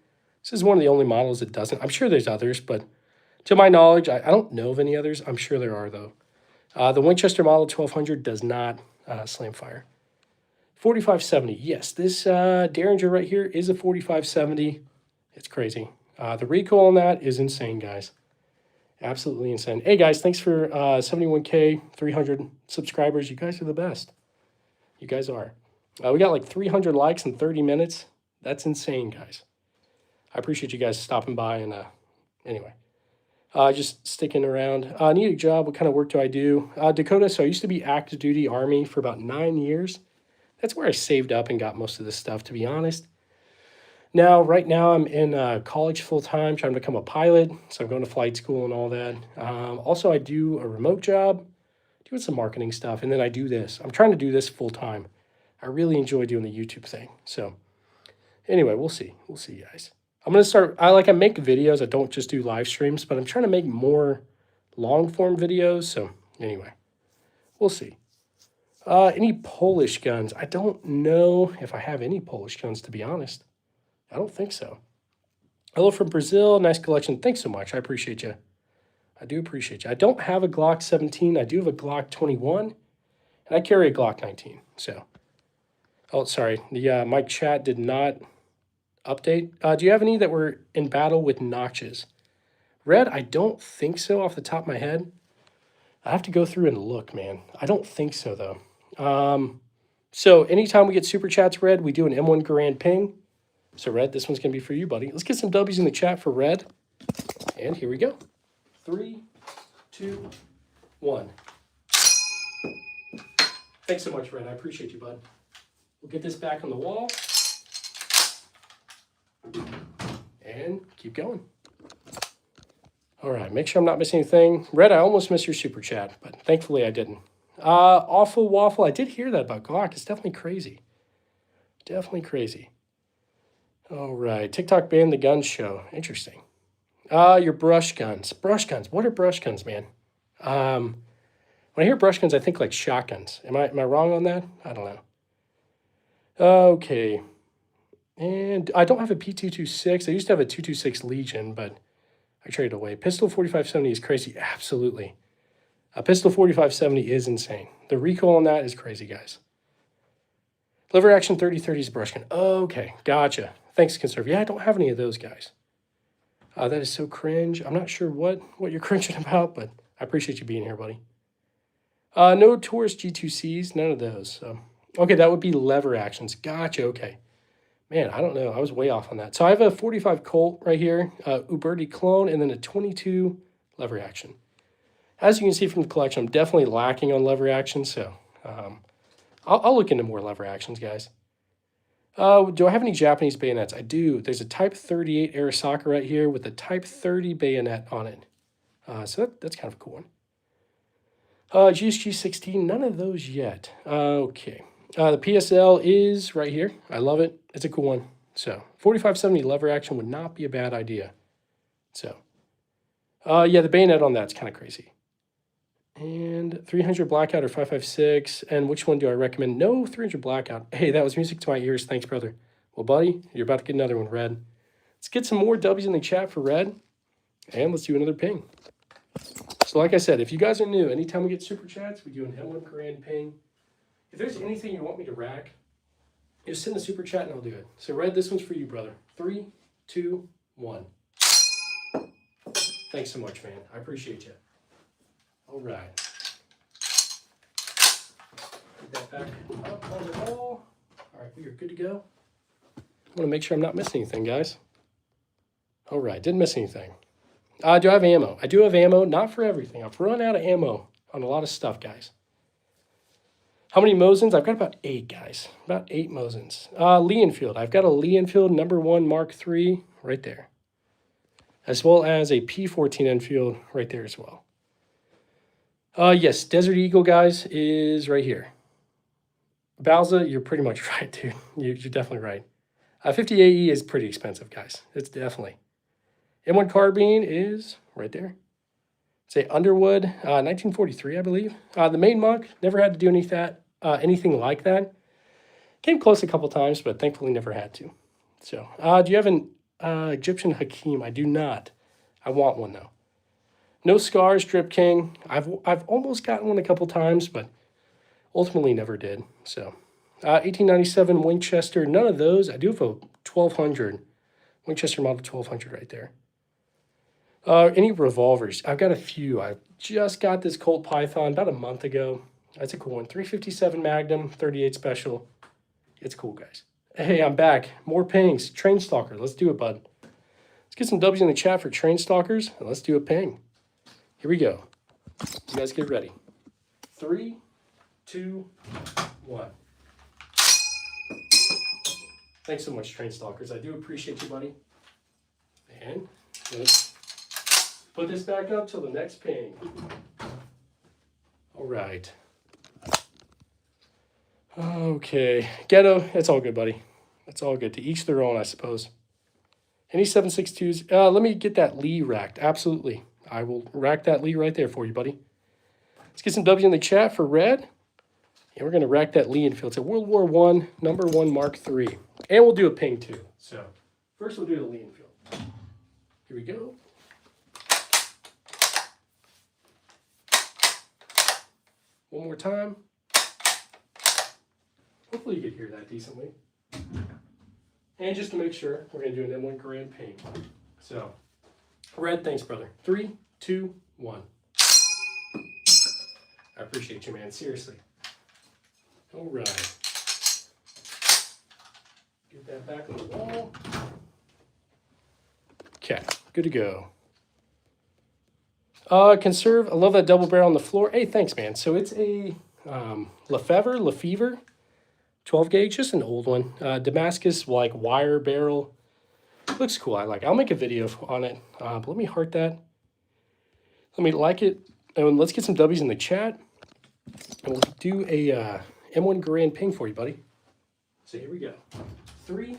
This is one of the only models that doesn't. I'm sure there's others, but to my knowledge, I don't know of any others. I'm sure there are, though. The Winchester Model 1200 does not slam fire. 4570. Yes, this Derringer right here is a 4570. It's crazy. The recoil on that is insane, guys. Absolutely insane. Hey, guys, thanks for 71K, 300 subscribers. You guys are the best. You guys are. We got like 300 likes in 30 minutes. That's insane, guys. I appreciate you guys stopping by. And anyway, just sticking around. Need a job. What kind of work do I do? Dakota, so I used to be active duty Army for about 9 years. That's where I saved up and got most of this stuff, to be honest. Now, right now, I'm in college full-time, trying to become a pilot, so I'm going to flight school and all that. Also, I do a remote job, doing some marketing stuff, and then I do this. I'm trying to do this full-time. I really enjoy doing the YouTube thing. So, anyway, we'll see. We'll see, guys. I'm going to start, I make videos. I don't just do live streams, but I'm trying to make more long-form videos. So, anyway, we'll see. Any Polish guns? I don't know if I have any Polish guns, to be honest. I don't think so. Hello from Brazil. Nice collection. Thanks so much. I appreciate you. I do appreciate you. I don't have a Glock 17. I do have a Glock 21. And I carry a Glock 19. So, oh, sorry. The mic chat did not update. Do you have any that were in battle with notches? Red, I don't think so off the top of my head. I have to go through and look, man. I don't think so, though. So anytime we get super chats, Red, we do an M1 Garand ping. So, Red, this one's going to be for you, buddy. Let's get some W's in the chat for Red. And here we go. 3, 2, 1. Thanks so much, Red. I appreciate you, bud. We'll get this back on the wall. And keep going. All right, make sure I'm not missing anything. Red, I almost missed your super chat, but thankfully I didn't. Awful Waffle, I did hear that about Glock. It's definitely crazy. Definitely crazy. All right, TikTok banned the gun show. Interesting. Your brush guns. Brush guns. What are brush guns, man? When I hear brush guns, I think like shotguns. Am I wrong on that? I don't know. Okay. And I don't have a P226. I used to have a 226 Legion, but I traded away. Pistol 4570 is crazy. Absolutely. A pistol 4570 is insane. The recoil on that is crazy, guys. Lever action 3030 is a brush gun. Okay, gotcha. Thanks, Conserve. Yeah, I don't have any of those guys. That is so cringe. I'm not sure what you're cringing about, but I appreciate you being here, buddy. No Taurus G2Cs, none of those. Okay, that would be lever actions. Gotcha, okay. Man, I don't know. I was way off on that. So I have a 45 Colt right here, Uberti clone, and then a 22 lever action. As you can see from the collection, I'm definitely lacking on lever action, so I'll look into more lever actions, guys. Do I have any Japanese bayonets? I do. There's a Type 38 Arisaka right here with a Type 30 bayonet on it. So that's kind of a cool one. GSG 16, none of those yet. Okay. The PSL is right here. I love it. It's a cool one. So 4570 lever action would not be a bad idea. So, yeah, the bayonet on that's kind of crazy. And 300 Blackout or 556. And which one do I recommend? No 300 Blackout. Hey, that was music to my ears. Thanks, brother. Well, buddy, you're about to get another one, Red. Let's get some more W's in the chat for Red. And let's do another ping. So like I said, if you guys are new, anytime we get super chats, we do an M1 Garand ping. If there's anything you want me to rack, just send a super chat and I'll do it. So Red, this one's for you, brother. 3, 2, 1. Thanks so much, man. I appreciate you. All right. Get that back up on the wall. All right, we are good to go. I want to make sure I'm not missing anything, guys. All right, didn't miss anything. Do I have ammo? I do have ammo, not for everything. I've run out of ammo on a lot of stuff, guys. How many Mosins? I've got about 8, guys. About 8 Mosins. Lee Enfield. I've got a Lee Enfield #1 Mark III right there. As well as a P14 Enfield right there as well. Yes, Desert Eagle, guys, is right here. Balza, you're pretty much right, dude. You're definitely right. 50 AE is pretty expensive, guys. It's definitely. M1 Carbine is right there. Say Underwood, 1943, I believe. The main monk, never had to do anything like that. Came close a couple times, but thankfully never had to. So, do you have an Egyptian Hakim? I do not. I want one, though. No Scars, Drip King. I've almost gotten one a couple times, but ultimately never did. So, 1897 Winchester, none of those. I do have a 1200. Winchester Model 1200 right there. Any revolvers? I've got a few. I just got this Colt Python about a month ago. That's a cool one. 357 Magnum, 38 Special. It's cool, guys. Hey, I'm back. More pings. Train Stalker. Let's do it, bud. Let's get some W's in the chat for Train Stalkers, and let's do a ping. Here we go. You guys get ready. 3, 2, 1. Thanks so much, Train Stalkers. I do appreciate you, buddy. And let's put this back up till the next ping. All right. Okay. Ghetto, it's all good, buddy. It's all good. To each their own, I suppose. Any 7.62s? Let me get that Lee racked. Absolutely. I will rack that Lee right there for you, buddy. Let's get some W in the chat for Red. And we're going to rack that Lee Enfield. It's a World War I, #1 Mark III. And we'll do a ping, too. So, first we'll do the Lee Enfield. Here we go. One more time. Hopefully you could hear that decently. And just to make sure, we're going to do an M1 Garand ping. So, Red, thanks, brother. 3, 2, 1. I appreciate you, man. Seriously. All right. Get that back on the wall. Okay, good to go. Conserve, I love that double barrel on the floor. Hey, thanks, man. So it's a Lefevre 12 gauge, just an old one. Damascus, like wire barrel. Looks cool. I like it. I'll make a video on it. But let me heart that. Let me like it. And let's get some W's in the chat. And we'll do a M1 Garand ping for you, buddy. So here we go. 3,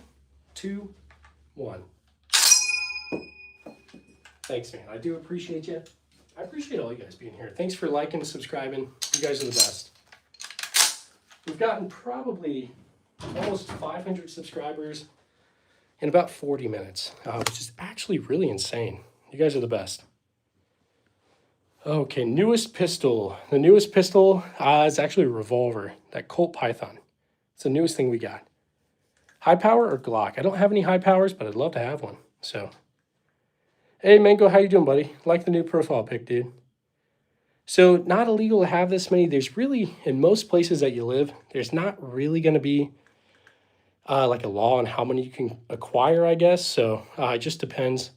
2, 1. Thanks, man. I do appreciate you. I appreciate all you guys being here. Thanks for liking and subscribing. You guys are the best. We've gotten probably almost 500 subscribers in about 40 minutes, which is actually really insane. You guys are the best. Okay, newest pistol. The newest pistol is actually a revolver, that Colt Python. It's the newest thing we got. High power or Glock? I don't have any high powers, but I'd love to have one. So, hey Mango, how you doing, buddy? Like the new profile pic, dude. So, not illegal to have this many. There's really, in most places that you live, there's not really going to be like a law on how many you can acquire, I guess. So, it just depends.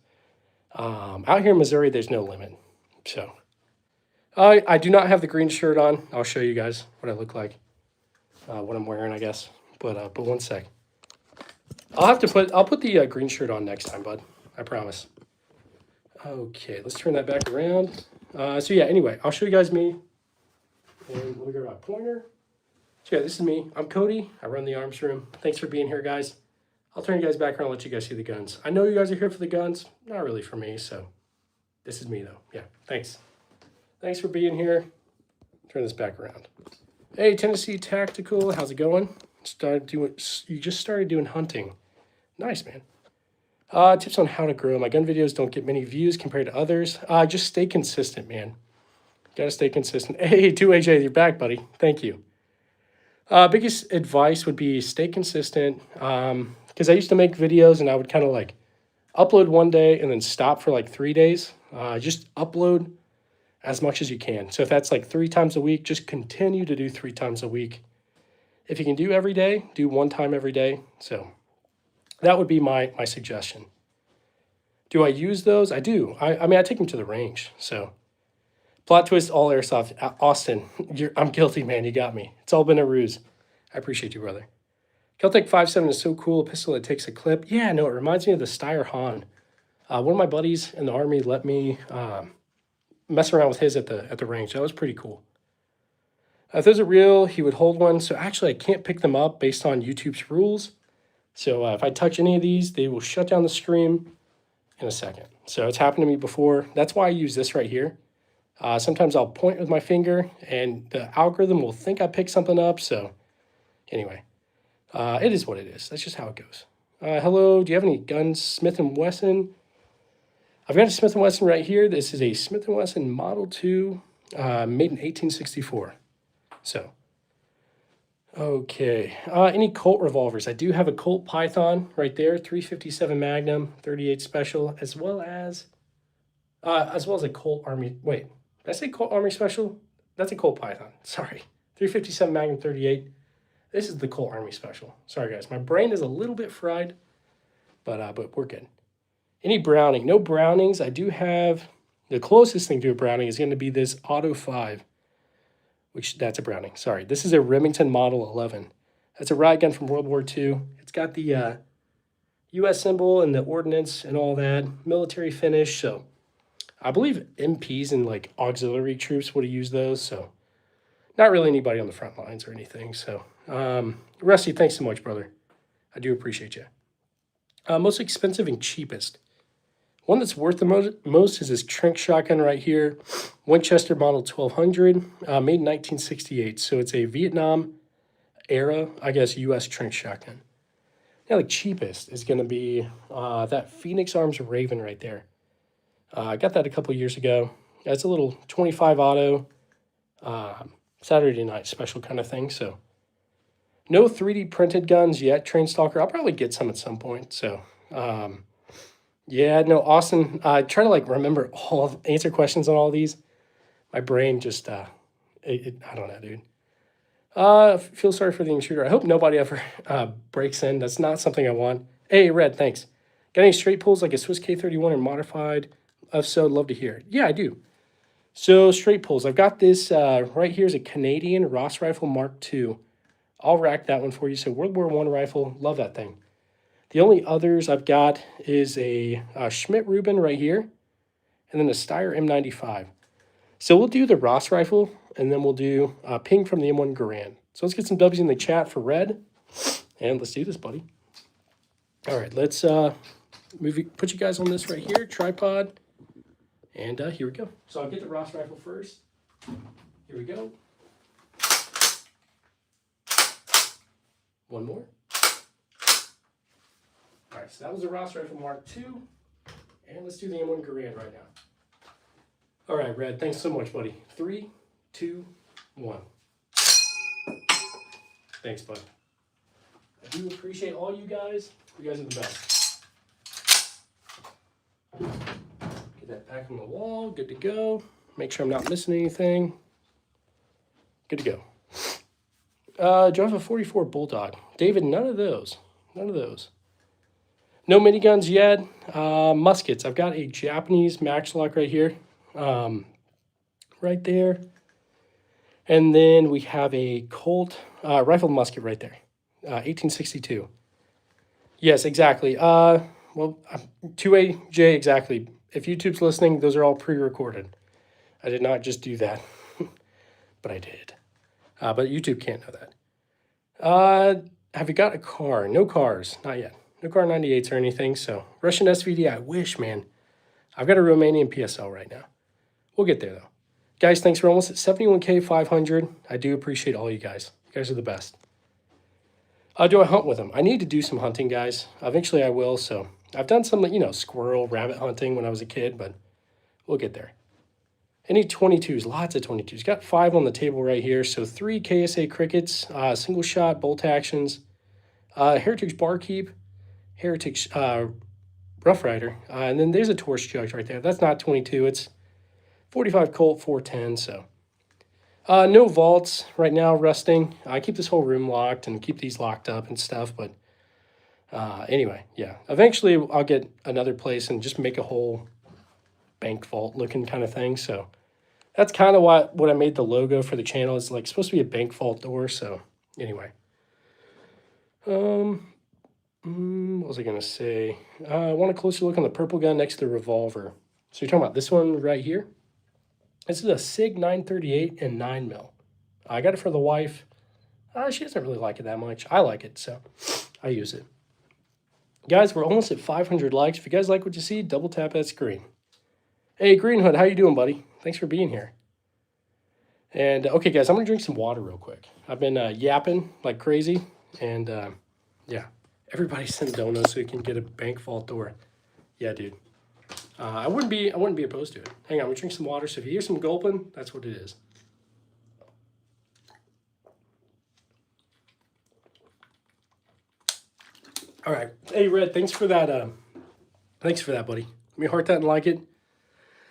Out here in Missouri, there's no limit. So, I do not have the green shirt on. I'll show you guys what I look like, what I'm wearing, I guess. But one sec. I'll put the green shirt on next time, bud. I promise. Okay, let's turn that back around. So yeah, anyway, I'll show you guys me. And let me grab my pointer. So yeah, this is me. I'm Cody. I run the arms room. Thanks for being here, guys. I'll turn you guys back around and let you guys see the guns. I know you guys are here for the guns. Not really for me, so this is me, though. Yeah, thanks. Thanks for being here. Turn this back around. Hey, Tennessee Tactical, how's it going? You just started doing hunting. Nice, man. Tips on how to grow. My gun videos don't get many views compared to others. Just stay consistent, man. Gotta stay consistent. Hey, 2AJ, you're back, buddy. Thank you. Biggest advice would be stay consistent. Because I used to make videos and I would kind of like upload one day and then stop for like 3 days. Just upload as much as you can. So if that's like 3 times a week, just continue to do 3 times a week. If you can do every day, do 1 time every day. So that would be my suggestion. Do I use those? I do. I mean, I take them to the range. So plot twist, all airsoft. Austin, I'm guilty, man. You got me. It's all been a ruse. I appreciate you, brother. Keltec 5.7 is so cool. A pistol that takes a clip. Yeah, no, it reminds me of the Steyr Hahn. One of my buddies in the Army let me mess around with his at the range. That was pretty cool. If those are real, he would hold one. So actually, I can't pick them up based on YouTube's rules. So if I touch any of these, they will shut down the stream in a second. So it's happened to me before. That's why I use this right here. Sometimes I'll point with my finger and the algorithm will think I picked something up. So anyway, it is what it is. That's just how it goes. Hello, do you have any guns? Smith & Wesson. I've got a Smith & Wesson right here. This is a Smith & Wesson Model 2 made in 1864. So, okay. Any Colt revolvers? I do have a Colt Python right there, 357 Magnum, 38 Special, as well as a Colt Army. Wait, did I say Colt Army Special? That's a Colt Python. Sorry, 357 Magnum, 38. This is the Colt Army Special. Sorry, guys, my brain is a little bit fried, but we're good. Any Browning? No Brownings. I do have the closest thing to a Browning is going to be this Auto 5. Which that's a Browning. Sorry, this is a Remington Model 11. That's a riot gun from World War II. It's got the U.S. symbol and the ordnance and all that military finish. So I believe MPs and like auxiliary troops would have used those. So not really anybody on the front lines or anything. So Rusty, thanks so much, brother. I do appreciate you. Most expensive and cheapest. One that's worth the most is this Trink shotgun right here, Winchester Model 1200, made in 1968. So it's a Vietnam era, I guess, U.S. Trink shotgun. Now the cheapest is going to be that Phoenix Arms Raven right there. I got that a couple years ago. It's a little 25 auto Saturday night special kind of thing. So no 3D printed guns yet, Train Stalker. I'll probably get some at some point. So yeah, no, Austin, I try to like remember answer questions on all these. My brain just, I don't know, dude. Feel sorry for the intruder. I hope nobody ever breaks in. That's not something I want. Hey, Red, thanks. Got any straight pulls like a Swiss K31 or modified? If so, love to hear it. Yeah, I do. So straight pulls. I've got this right here is a Canadian Ross Rifle Mark II. I'll rack that one for you. So World War I rifle, love that thing. The only others I've got is a Schmidt Rubin right here, and then a Steyr M95. So we'll do the Ross rifle, and then we'll do ping from the M1 Garand. So let's get some W's in the chat for Red, and let's do this, buddy. All right, let's put you guys on this right here, tripod, and here we go. So I'll get the Ross rifle first. Here we go. One more. All right, so that was the Ross Rifle Mark II, and let's do the M1 Garand right now. All right, Red, thanks so much, buddy. 3, 2, 1. Thanks, bud. I do appreciate all you guys. You guys are the best. Get that back on the wall. Good to go. Make sure I'm not missing anything. Good to go. Drive a 44 Bulldog. David, none of those. None of those. No miniguns yet. Muskets. I've got a Japanese Maxlock right here. Right there. And then we have a Colt rifled musket right there. 1862. Yes, exactly. Well, 2AJ, exactly. If YouTube's listening, those are all pre-recorded. I did not just do that, but I did. But YouTube can't know that. Have you got a car? No cars, not yet. No car 98s or anything, so Russian SVD, I wish, man. I've got a Romanian PSL right now. We'll get there, though. Guys, thanks. We're almost at 71K 500. I do appreciate all you guys. You guys are the best. Do I hunt with them? I need to do some hunting, guys. Eventually I will, so I've done some, squirrel, rabbit hunting when I was a kid, but we'll get there. Any 22s, lots of 22s. Got 5 on the table right here. So 3 KSA Crickets, single shot, bolt actions, Heritage Barkeep, Heritage Rough Rider, and then there's a Torch Judge right there. That's not 22, it's 45 Colt 410, so. No vaults right now, rusting. I keep this whole room locked and keep these locked up and stuff, but anyway, yeah. Eventually I'll get another place and just make a whole bank vault looking kind of thing, so. That's kind of what I made the logo for the channel. It's like supposed to be a bank vault door, so anyway. What was I going to say? I want a closer look on the purple gun next to the revolver. So you're talking about this one right here? This is a SIG 938 and 9mm. I got it for the wife. She doesn't really like it that much. I like it, so I use it. Guys, we're almost at 500 likes. If you guys like what you see, double tap that screen. Hey, Green Hood, how you doing, buddy? Thanks for being here. And, okay, guys, I'm going to drink some water real quick. I've been yapping like crazy, and, yeah. Everybody send donuts so you can get a bank vault door. Yeah, dude. I wouldn't be opposed to it. Hang on, we drink some water. So if you hear some gulping, that's what it is. All right. Hey, Red, thanks for that. Thanks for that, buddy. Let me heart that and like it.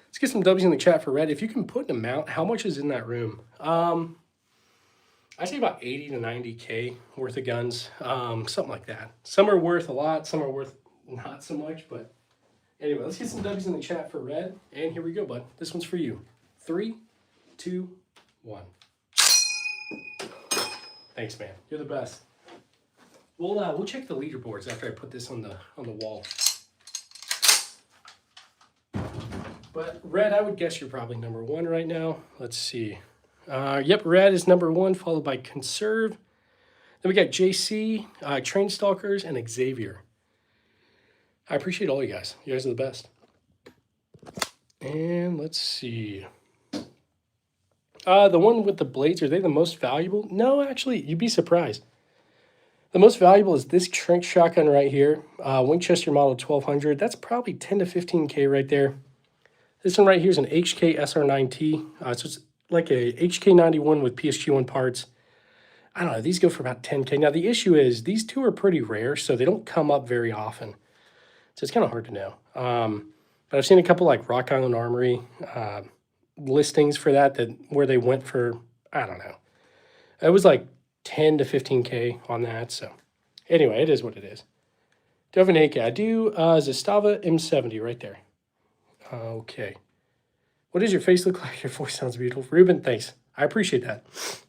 Let's get some W's in the chat for Red. If you can put an amount, how much is in that room? I'd say about 80 to 90K worth of guns, something like that. Some are worth a lot, some are worth not so much, but anyway, let's get some W's in the chat for Red. And here we go, bud. This one's for you. 3, 2, 1. Thanks, man. You're the best. We'll check the leaderboards after I put this on the wall. But Red, I would guess you're probably number 1 right now. Let's see. Yep, Red is number 1, followed by Conserve. Then we got JC, Train Stalkers, and Xavier. I appreciate all you guys. You guys are the best. And let's see. The one with the blades, are they the most valuable? No, actually, you'd be surprised. The most valuable is this Trink shotgun right here. Winchester Model 1200. That's probably 10 to 15K right there. This one right here is an HK SR9T. So it's like a HK91 with PSG1 parts. I don't know, these go for about 10K. Now, the issue is these two are pretty rare, so they don't come up very often. So it's kind of hard to know. But I've seen a couple like Rock Island Armory listings for that where they went for, I don't know. It was like 10 to 15K on that. So anyway, it is what it is. Do I have an AK? I do. Zastava M70 right there. Okay. What does your face look like? Your voice sounds beautiful. Ruben, thanks. I appreciate that.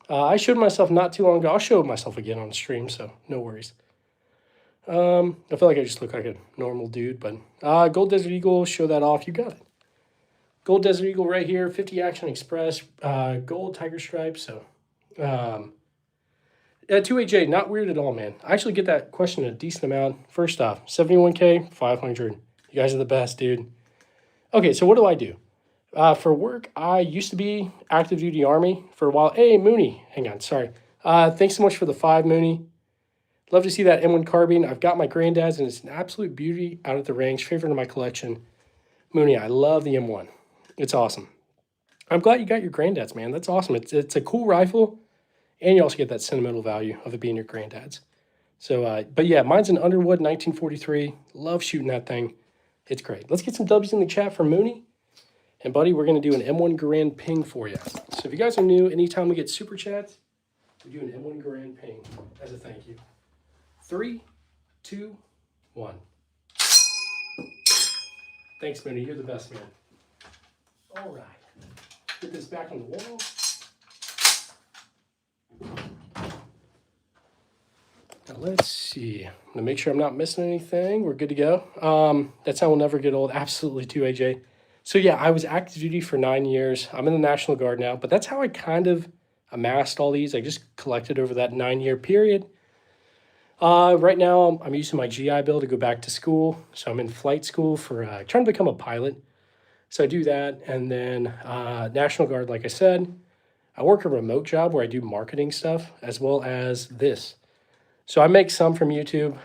I showed myself not too long ago. I'll show myself again on stream, so no worries. I feel like I just look like a normal dude, but Gold Desert Eagle, show that off. You got it. Gold Desert Eagle right here, 50 Action Express, gold Tiger Stripe. So, 2AJ, not weird at all, man. I actually get that question a decent amount. First off, 71K, 500. You guys are the best, dude. Okay, so what do? For work, I used to be active duty Army for a while. Hey, Mooney. Hang on, sorry. Thanks so much for the 5, Mooney. Love to see that M1 carbine. I've got my granddad's, and it's an absolute beauty out at the range. Favorite in my collection. Mooney, I love the M1. It's awesome. I'm glad you got your granddad's, man. That's awesome. It's a cool rifle, and you also get that sentimental value of it being your granddad's. So, but yeah, mine's an Underwood 1943. Love shooting that thing. It's great. Let's get some W's in the chat for Mooney. And buddy, we're going to do an M1 Garand ping for you. So if you guys are new, anytime we get super chats, we do an M1 Garand ping as a thank you. 3, 2, 1. Thanks, Mooney. You're the best, man. All right. Get this back on the wall. Now let's see. I'm going to make sure I'm not missing anything. We're good to go. That sound will never get old. Absolutely too, AJ. So yeah, I was active duty for 9 years. I'm in the National Guard now, but that's how I kind of amassed all these. I just collected over that 9-year period. Right now, I'm using my GI Bill to go back to school. So I'm in flight school for trying to become a pilot. So I do that. And then National Guard, like I said, I work a remote job where I do marketing stuff as well as this. So I make some from YouTube,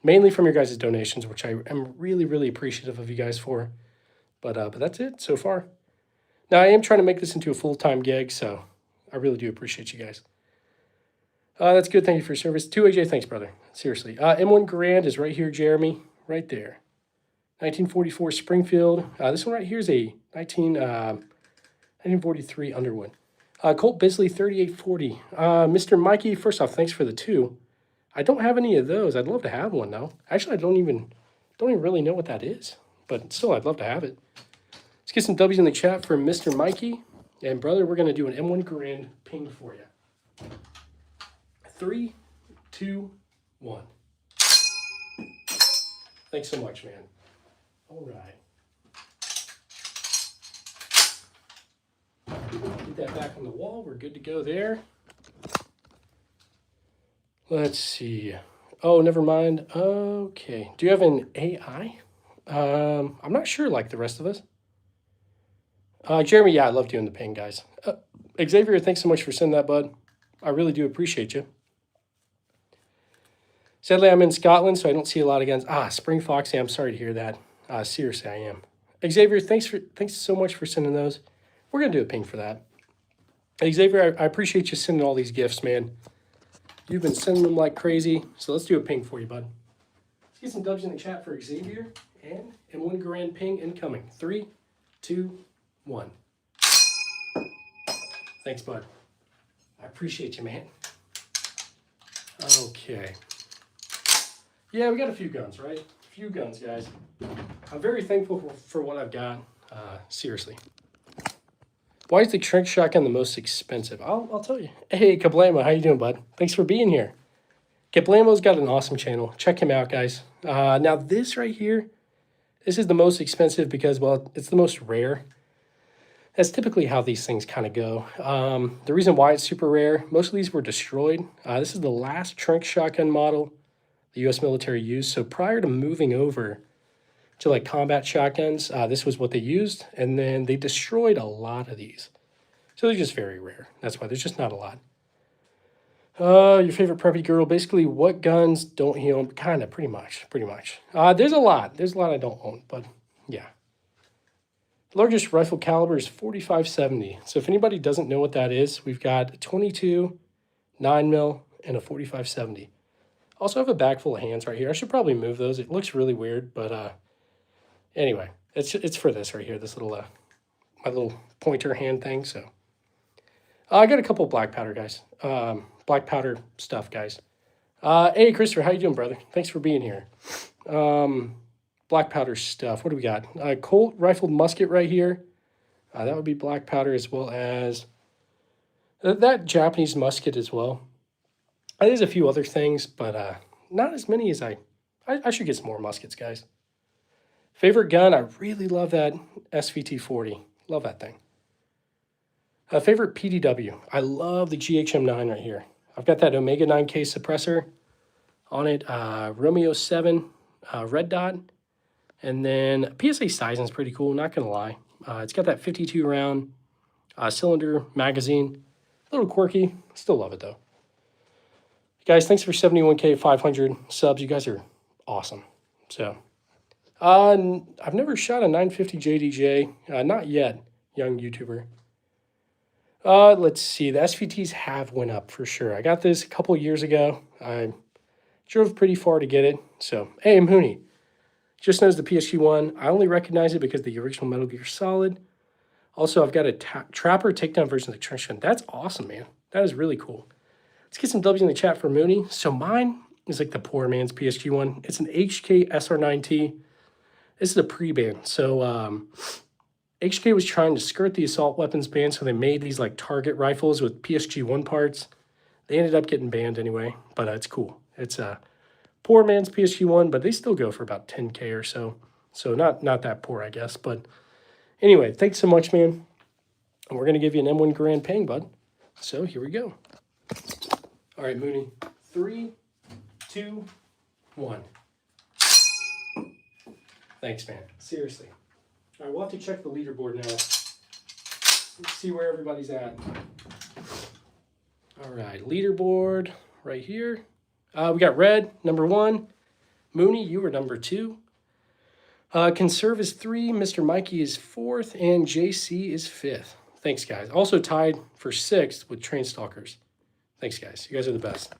mainly from your guys' donations, which I am really, really appreciative of you guys for. But that's it so far. Now, I am trying to make this into a full-time gig, so I really do appreciate you guys. That's good. Thank you for your service. 2AJ, thanks, brother. Seriously. M1 Garand is right here, Jeremy. Right there. 1944 Springfield. This one right here is a 1943 Underwood. Colt Bisley 3840. Mr. Mikey, first off, thanks for the 2. I don't have any of those. I'd love to have one, though. Actually, I don't even really know what that is. But still, I'd love to have it. Let's get some W's in the chat for Mr. Mikey. And brother, we're going to do an M1 Garand ping for you. 3, 2, 1. Thanks so much, man. All right. Get that back on the wall. We're good to go there. Let's see. Oh, never mind. Okay. Do you have an AI? I'm not sure like the rest of us. Jeremy, yeah, I love doing the ping, guys. Xavier, thanks so much for sending that, bud. I really do appreciate you. Sadly, I'm in Scotland, so I don't see a lot of guns. Spring Foxy, I'm sorry to hear that. Seriously, I am. Xavier, thanks so much for sending those. We're going to do a ping for that. Xavier, I appreciate you sending all these gifts, man. You've been sending them like crazy, so let's do a ping for you, bud. Let's get some dubs in the chat for Xavier, and M1 Garand ping incoming. 3, 2, 1. Thanks, bud. I appreciate you, man. Okay. Yeah, we got a few guns, right? A few guns, guys. I'm very thankful for what I've got. Seriously. Why is the Trink shotgun the most expensive? I'll tell you. Hey, Kablamo, how you doing, bud? Thanks for being here. Kablamo's got an awesome channel. Check him out, guys. Now, this right here, this is the most expensive because, well, it's the most rare. That's typically how these things kind of go. The reason why it's super rare, most of these were destroyed. This is the last Trink shotgun model the U.S. military used. So prior to moving over to like combat shotguns, this was what they used. And then they destroyed a lot of these. So they're just very rare. That's why there's just not a lot. Your favorite preppy girl, basically what guns don't he own? Kind of, pretty much. There's a lot I don't own, but yeah. Largest rifle caliber is 4570. So if anybody doesn't know what that is, we've got a 22, 9mm, and a 4570. Also have a bag full of hands right here. I should probably move those. It looks really weird, but anyway, it's for this right here, this little my little pointer hand thing. So I got a couple of black powder guys, black powder stuff, guys. Hey, Christopher, how you doing, brother? Thanks for being here. Black powder stuff. What do we got? Colt rifled musket right here. That would be black powder as well as that Japanese musket as well. There's a few other things, but not as many as I should get some more muskets, guys. Favorite gun? I really love that SVT-40. Love that thing. Favorite PDW? I love the GHM-9 right here. I've got that Omega 9K suppressor on it. Romeo 7 red dot. And then PSA sizing is pretty cool, not going to lie. It's got that 52 round cylinder magazine. A little quirky. Still love it, though. Guys, thanks for 71K 500 subs. You guys are awesome. So, I've never shot a 950 JDJ. Not yet. young YouTuber. Let's see. The SVTs have went up for sure. I got this a couple years ago. I drove pretty far to get it. So, hey, Mooney. Just knows the PSG-1. I only recognize it because the original Metal Gear Solid. Also, I've got a Trapper takedown version of the trench gun. That's awesome, man. That is really cool. Let's get some W's in the chat for Mooney. So mine is like the poor man's PSG-1. It's an HK SR9T. This is a pre-ban. So HK was trying to skirt the assault weapons ban, so they made these like target rifles with PSG-1 parts. They ended up getting banned anyway, but it's cool. It's a poor man's PSG-1, but they still go for about 10K or so. So not that poor, I guess. But anyway, thanks so much, man. And we're going to give you an M1 Garand Pang, bud. So here we go. All right, Mooney. 3, 2, 1. Thanks, man. Seriously. All right, we'll have to check the leaderboard now. Let's see where everybody's at. All right, leaderboard right here. We got Red, number 1. Mooney, you were number 2. Conserve is 3. Mr. Mikey is 4th. And JC is 5th. Thanks, guys. Also tied for 6th with Train Stalkers. Thanks, guys. You guys are the best.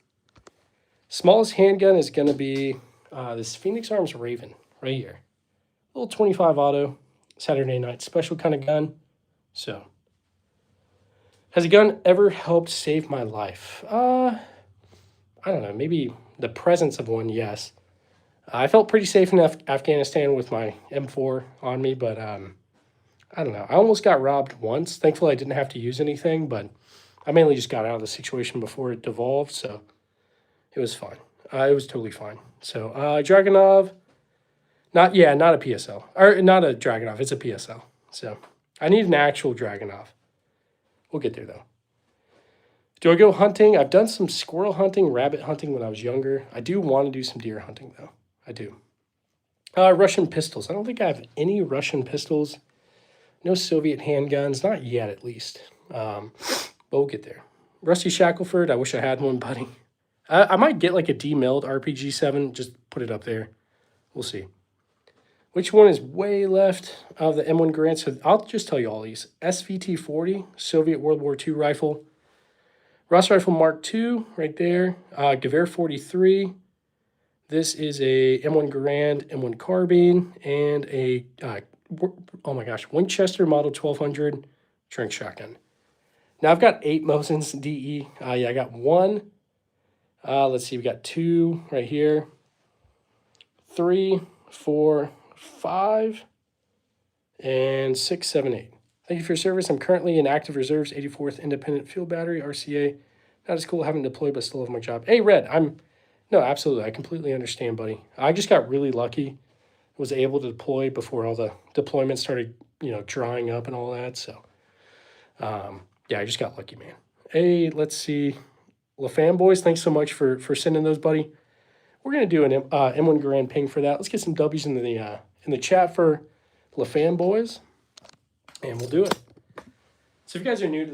Smallest handgun is going to be this Phoenix Arms Raven right here. Little 25 auto, Saturday night special kind of gun. So, has a gun ever helped save my life? I don't know. Maybe the presence of one, yes. I felt pretty safe in Afghanistan with my M4 on me, but I don't know. I almost got robbed once. Thankfully, I didn't have to use anything, but I mainly just got out of the situation before it devolved, so it was fine. It was totally fine. So, Dragunov, not a PSL. Or not a Dragunov, it's a PSL. So, I need an actual Dragunov. We'll get there, though. Do I go hunting? I've done some squirrel hunting, rabbit hunting when I was younger. I do want to do some deer hunting, though. I do. Russian pistols. I don't think I have any Russian pistols. No Soviet handguns. Not yet, at least. But we'll get there. Rusty Shackelford. I wish I had one, buddy. I might get like a demilled RPG-7. Just put it up there. We'll see. Which one is way left of the M1 Garand? So I'll just tell you all these. SVT-40, Soviet World War II rifle. Ross Rifle Mark II, right there. Gewehr 43. This is a M1 Garand, M1 Carbine, and a, Winchester Model 1200 trench shotgun. Now I've got 8 Mosins DE. I got 1. Let's see, we got 2 right here. 3, 4, 5, and 6, 7, 8. Thank you for your service. I'm currently in active reserves, 84th Independent Field Battery, RCA. Not as cool having deployed, but still have my job. Hey, Red, no, absolutely. I completely understand, buddy. I just got really lucky. Was able to deploy before all the deployments started, drying up and all that. So, yeah, I just got lucky, man. Hey, let's see. LaFan Boys, thanks so much for sending those, buddy. We're going to do an M1 Garand Ping for that. Let's get some W's in the chat for LaFan Boys. And we'll do it. So if you guys are new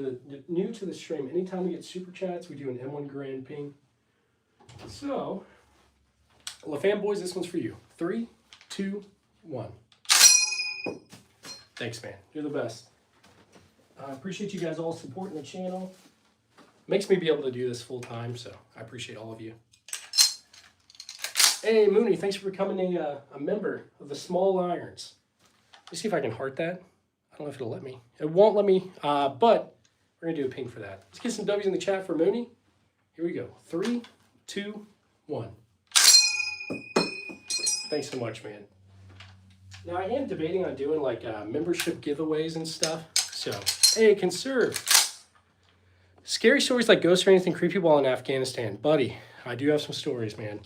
to the stream, anytime we get super chats, we do an M1 Garand Ping. So, LaFan Boys, this one's for you. 3, 2, 1. Thanks, man. You're the best. I appreciate you guys all supporting the channel. Makes me be able to do this full time, so I appreciate all of you. Hey, Mooney, thanks for becoming a member of the Small Irons. Let me see if I can heart that. I don't know if it'll let me. It won't let me, but we're going to do a ping for that. Let's get some W's in the chat for Mooney. Here we go. 3, 2, 1. Thanks so much, man. Now, I am debating on doing like membership giveaways and stuff. So, hey, Conserve. Scary stories like ghosts or anything creepy while in Afghanistan. Buddy, I do have some stories, man.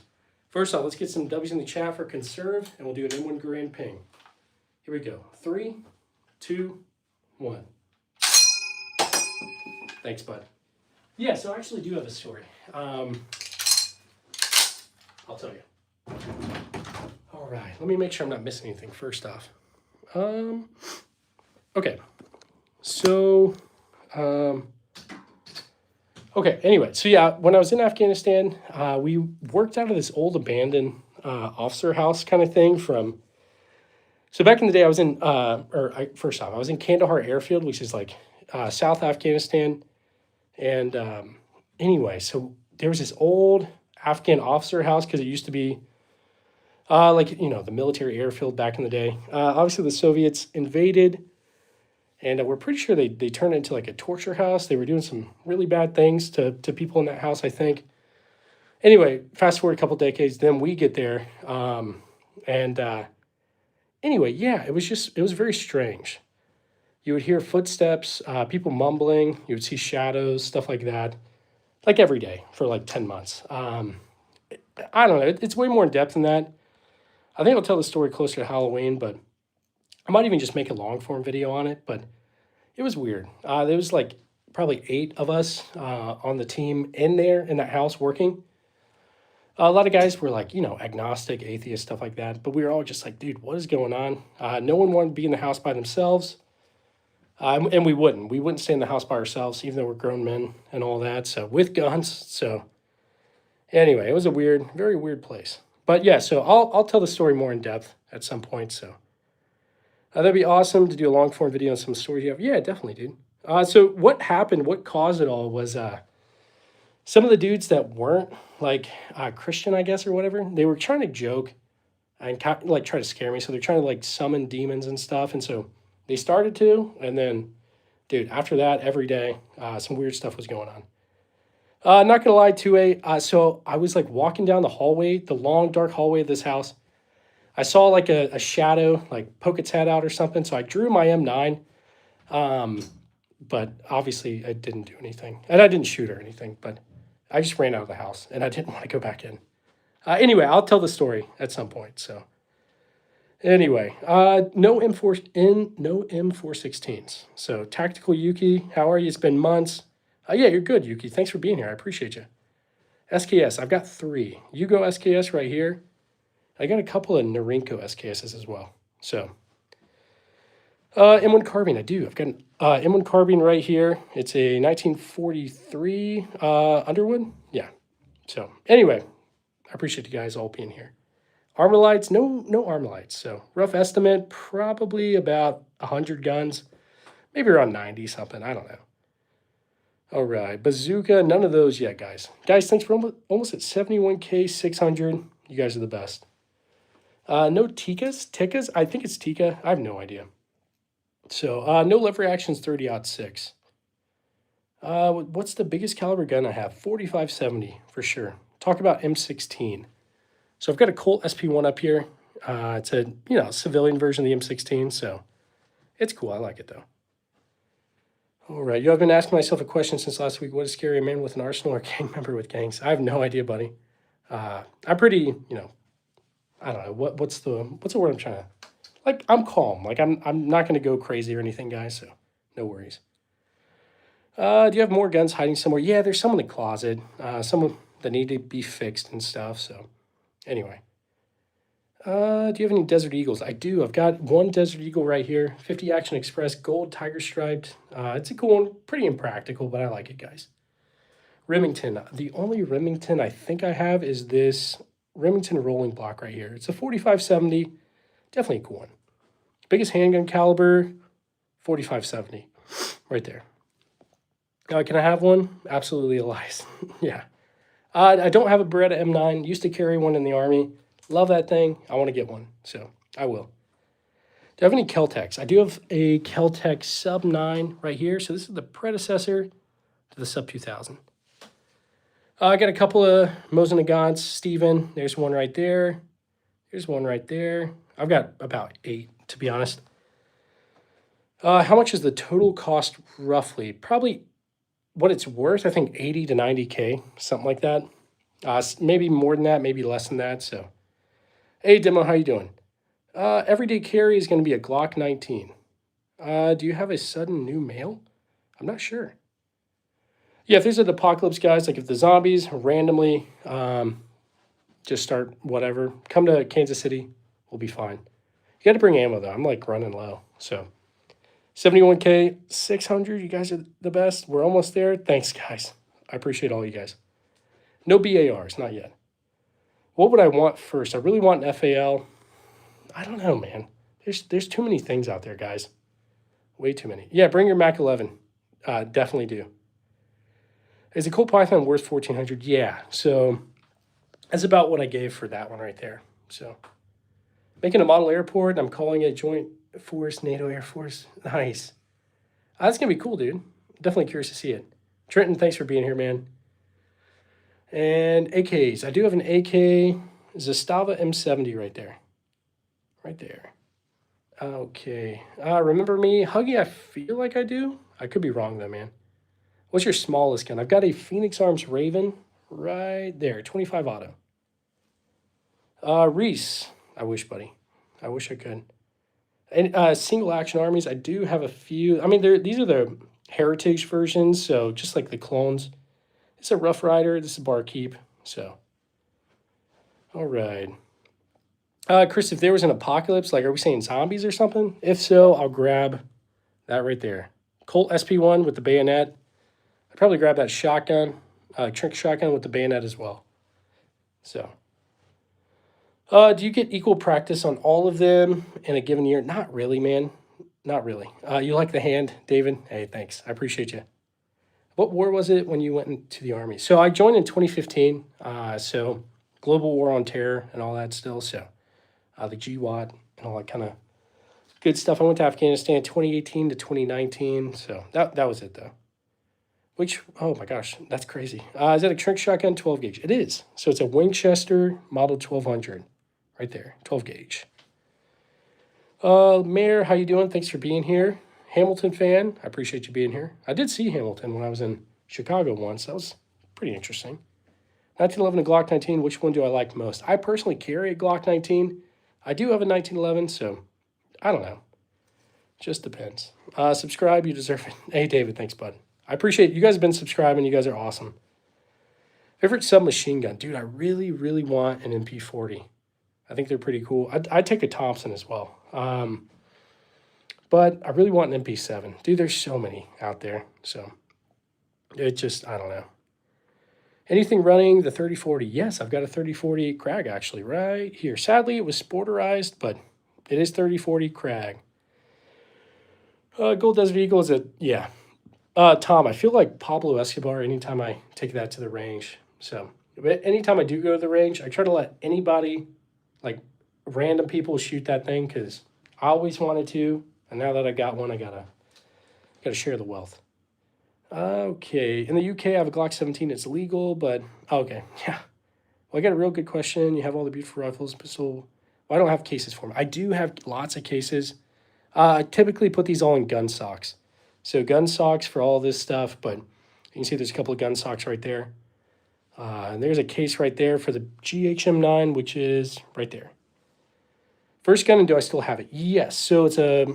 First off, let's get some W's in the chat for Conserve, and we'll do an M1 Garand Ping. Here we go. 3, 2, 1. Thanks, bud. Yeah, so I actually do have a story. I'll tell you. All right, let me make sure I'm not missing anything first off. Okay. So, okay, anyway, so yeah, when I was in Afghanistan, we worked out of this old abandoned officer house kind of thing from So back in the day, I was in, first off, I was in Kandahar Airfield, which is like South Afghanistan. And anyway, so there was this old Afghan officer house because it used to be like, the military airfield back in the day. Obviously, the Soviets invaded, and we're pretty sure they turned it into like a torture house. They were doing some really bad things to people in that house, I think. Anyway, fast forward a couple decades, then we get there. And anyway, yeah, it was very strange. You would hear footsteps, people mumbling, you would see shadows, stuff like that, like every day for like 10 months. I don't know, it's way more in depth than that. I think I'll tell the story closer to Halloween, but I might even just make a long form video on it. But it was weird. There was like probably 8 of us on the team in there in that house working. A lot of guys were like, agnostic, atheist, stuff like that. But we were all just like, dude, what is going on? No one wanted to be in the house by themselves. And we wouldn't. We wouldn't stay in the house by ourselves, even though we're grown men and all that. So with guns. So anyway, it was a weird, very weird place. But yeah, so I'll tell the story more in depth at some point. So that'd be awesome to do a long form video on some stories you have. Yeah, definitely, dude. So what happened? What caused it all was some of the dudes that weren't like Christian, I guess, or whatever. They were trying to joke and like try to scare me. So they're trying to like summon demons and stuff. And so they started to, and then, dude, after that, every day, some weird stuff was going on. Not gonna lie, 2A. So I was like walking down the hallway, the long dark hallway of this house. I saw like a shadow, like poke its head out or something. So I drew my M9, but obviously I didn't do anything, and I didn't shoot or anything. But I just ran out of the house, and I didn't want to go back in. Anyway, I'll tell the story at some point. So anyway, no M416s. So Tactical Yuki, how are you? It's been months. Yeah, you're good, Yuki. Thanks for being here. I appreciate you. SKS, I've got 3. You go SKS right here. I got a couple of Norinco SKSs as well. So M1 carbine, I do. I've got an M1 carbine right here. It's a 1943 Underwood. Yeah. So anyway, I appreciate you guys all being here. Armalite, no Armalite. So rough estimate, probably about 100 guns, maybe around 90 something. I don't know. All right, bazooka, none of those yet, guys. Guys, thanks for almost at 71K, 600. You guys are the best. No Tikas? I think it's Tika. I have no idea. So no lever actions, 30-06. What's the biggest caliber gun I have? 4570 for sure. Talk about M16. So I've got a Colt SP1 up here. It's a civilian version of the M16, so it's cool. I like it though. All right, I've been asking myself a question since last week. What is scary, a man with an arsenal or gang member with gangs? I have no idea, buddy. I'm pretty, I don't know what's the word I'm trying to like. I'm calm. Like I'm not going to go crazy or anything, guys. So no worries. Do you have more guns hiding somewhere? Yeah, there's some in the closet. Some that need to be fixed and stuff. So anyway. Do you have any Desert Eagles? I do. I've got one Desert Eagle right here. 50 Action Express Gold Tiger Striped. It's a cool one. Pretty impractical, but I like it, guys. Remington. The only Remington I think I have is this Remington rolling block right here. It's a 4570. Definitely a cool one. Biggest handgun caliber, 4570. Right there. Can I have one? Absolutely, Elias. Yeah. I don't have a Beretta M9. Used to carry one in the Army. Love that thing. I want to get one, so I will. Do I have any Kel-Tecs? I do have a Kel-Tec Sub 9 right here. So this is the predecessor to the Sub 2000. I got a couple of Mosin Nagants. Steven, there's one right there. There's one right there. I've got about 8, to be honest. How much is the total cost roughly? Probably what it's worth, I think 80 to 90K, something like that. Maybe more than that, maybe less than that, so. Hey, Demo, how you doing? Everyday carry is going to be a Glock 19. Do you have a sudden new mail? I'm not sure. Yeah, if there's an apocalypse, guys, like if the zombies randomly just start whatever, come to Kansas City, we'll be fine. You got to bring ammo, though. I'm, like, running low, so. 71K, 600, you guys are the best. We're almost there. Thanks, guys. I appreciate all you guys. No BARs, not yet. What would I want first? I really want an FAL. I don't know, man. There's too many things out there, guys. Way too many. Yeah, bring your Mac 11. Definitely do. Is a Colt Python worth 1,400? Yeah. So that's about what I gave for that one right there. So making a model airport. I'm calling it Joint Force NATO Air Force. Nice. That's gonna be cool, dude. Definitely curious to see it. Trenton, thanks for being here, man. And AKs. I do have an AK Zastava M70 right there. Right there. Okay. Remember me? Huggy, I feel like I do. I could be wrong though, man. What's your smallest gun? I've got a Phoenix Arms Raven right there. 25 auto. Reese. I wish, buddy. I wish I could. And single action armies, I do have a few. I mean, these are the heritage versions, so just like the clones. It's a Rough Rider. This is Barkeep. So, all right. Chris, if there was an apocalypse, like, are we saying zombies or something? If so, I'll grab that right there. Colt SP1 with the bayonet. I'd probably grab that shotgun, trick shotgun with the bayonet as well. So, do you get equal practice on all of them in a given year? Not really, man. Not really. You like the hand, David? Hey, thanks. I appreciate you. What war was it when you went into the Army? So I joined in 2015. So global war on terror and all that still. So the GWAT and all that kind of good stuff. I went to Afghanistan 2018 to 2019. So that was it, though. Which, oh my gosh, that's crazy. Is that a trick shotgun 12 gauge? It is. So it's a Winchester Model 1200 right there, 12 gauge. Mayor, how you doing? Thanks for being here. Hamilton fan, I appreciate you being here. I did see Hamilton when I was in Chicago once. That was pretty interesting. 1911 and Glock 19, which one do I like most? I personally carry a Glock 19. I do have a 1911, so I don't know. Just depends. Subscribe, you deserve it. Hey, David, thanks, bud. I appreciate it. You guys have been subscribing. You guys are awesome. Favorite submachine gun? Dude, I really, really want an MP40. I think they're pretty cool. I'd take a Thompson as well. But I really want an MP7. Dude, there's so many out there. So it just, I don't know. Anything running the 3040? Yes, I've got a 3040 Krag actually right here. Sadly, it was sporterized, but it is 3040 Krag. Gold Desert Eagle is a, yeah. Tom, I feel like Pablo Escobar anytime I take that to the range. So anytime I do go to the range, I try to let anybody, like random people, shoot that thing because I always wanted to. And now that I got one, I gotta share the wealth. Okay, in the UK, I have a Glock 17. It's legal, but okay, yeah. Well, I got a real good question. You have all the beautiful rifles, pistol. Well, I don't have cases for them. I do have lots of cases. I typically put these all in gun socks. So gun socks for all this stuff, but you can see there's a couple of gun socks right there. And there's a case right there for the GHM9, which is right there. First gun, and do I still have it? Yes. So it's a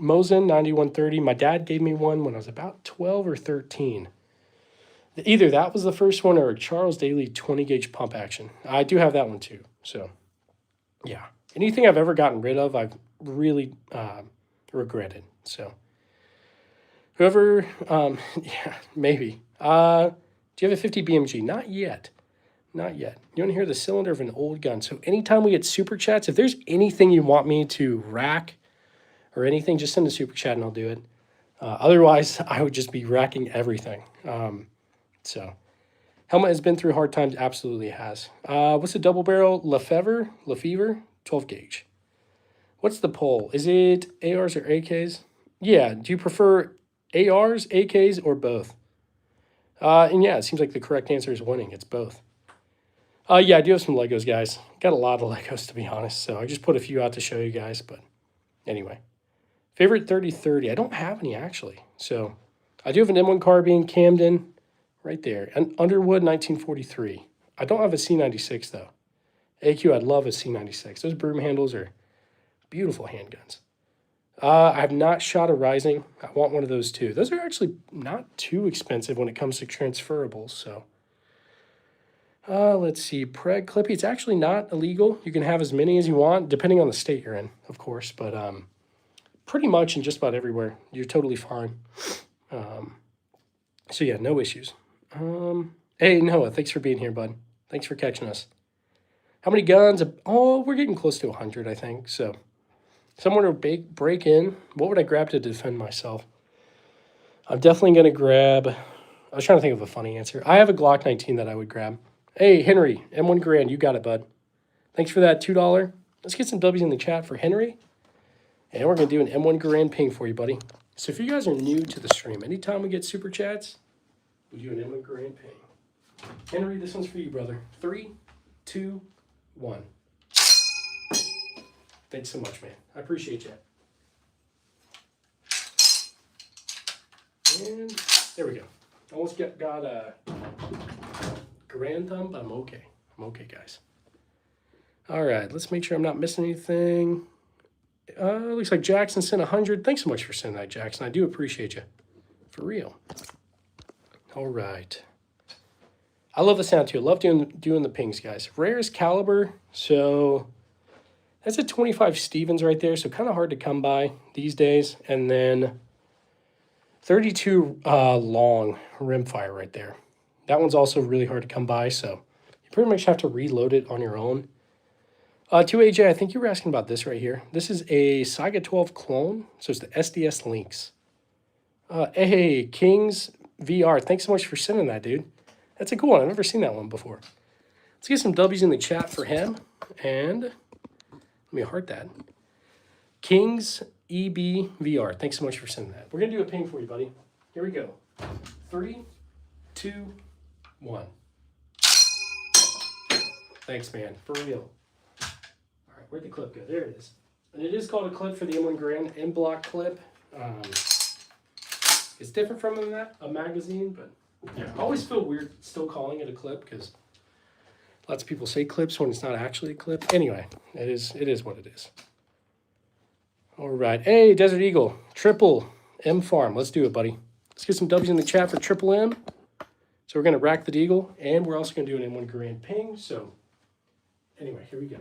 Mosin 9130. My dad gave me one when I was about 12 or 13. Either that was the first one or a Charles Daly 20 gauge pump action. I do have that one too. So, yeah. Anything I've ever gotten rid of, I've really regretted. So, whoever, yeah, maybe. Do you have a 50 BMG? Not yet. Not yet. You want to hear the cylinder of an old gun. So anytime we get super chats, if there's anything you want me to rack or anything, just send a super chat and I'll do it. Otherwise, I would just be racking everything. So helmet has been through hard times. Absolutely has. What's the double barrel? Lefevre, 12 gauge. What's the poll? Is it ARs or AKs? Yeah. Do you prefer ARs, AKs, or both? And yeah, it seems like the correct answer is winning. It's both. Yeah, I do have some Legos, guys. Got a lot of Legos, to be honest. So I just put a few out to show you guys. But anyway. Favorite 30-30. I don't have any, actually. So I do have an M1 carbine, Camden, right there. And Underwood, 1943. I don't have a C96, though. AQ, I'd love a C96. Those broom handles are beautiful handguns. I have not shot a Rising. I want one of those, too. Those are actually not too expensive when it comes to transferables, so... let's see, Preg Clippy. It's actually not illegal. You can have as many as you want, depending on the state you're in, of course. But pretty much in just about everywhere, you're totally fine. So yeah, no issues. Hey, Noah, thanks for being here, bud. Thanks for catching us. How many guns? Oh, we're getting close to 100, I think. So Someone to break in. What would I grab to defend myself? I'm definitely going to grab... I was trying to think of a funny answer. I have a Glock 19 that I would grab. Hey, Henry, M1 Grand, you got it, bud. Thanks for that $2. Let's get some W's in the chat for Henry. And we're going to do an M1 Grand ping for you, buddy. So if you guys are new to the stream, anytime we get super chats, we do an M1 Grand ping. Henry, this one's for you, brother. 3, 2, 1. Thanks so much, man. I appreciate you. And there we go. Almost got a grand thumb, but I'm okay. I'm okay, guys. All right, let's make sure I'm not missing anything. Looks like Jackson sent 100. Thanks so much for sending that, Jackson. I do appreciate you. For real. All right. I love the sound, too. I love doing the pings, guys. Rarest caliber. So that's a 25 Stevens right there. So kind of hard to come by these days. And then 32 long rimfire right there. That one's also really hard to come by. So you pretty much have to reload it on your own. To AJ, I think you were asking about this right here. This is a Saiga 12 clone, so it's the SDS Lynx. Hey, Kings VR, thanks so much for sending that, dude. That's a cool one. I've never seen that one before. Let's get some W's in the chat for him, and let me heart that. Kings EB VR, thanks so much for sending that. We're going to do a ping for you, buddy. Here we go. 3, 2, 1. Thanks, man. For real. Where'd the clip go? There it is. And it is called a clip for the M1 Grand M-Block clip. It's different from a magazine, but yeah, I always feel weird still calling it a clip because lots of people say clips when it's not actually a clip. Anyway, it is what it is. All right. Hey, Desert Eagle, Triple M Farm. Let's do it, buddy. Let's get some W's in the chat for Triple M. So we're going to rack the Deagle, and we're also going to do an M1 Grand ping. So anyway, here we go.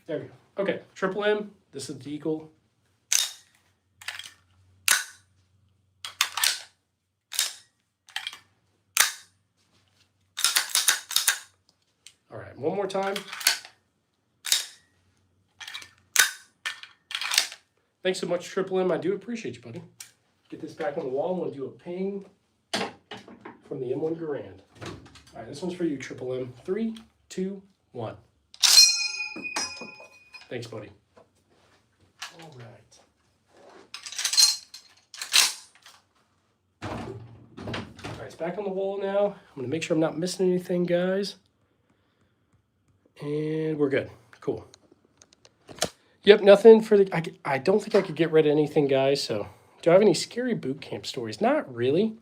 There we go. Okay, Triple M. This is the Eagle. All right, one more time. Thanks so much, Triple M. I do appreciate you, buddy. Get this back on the wall. I'm going to do a ping from the M1 Grand. All right, this one's for you, Triple M. 3, 2, 1. Thanks, buddy. All right. All right, it's back on the wall now. I'm going to make sure I'm not missing anything, guys. And we're good. Cool. Yep, nothing for the... I don't think I could get rid of anything, guys. So, do I have any scary boot camp stories? Not really.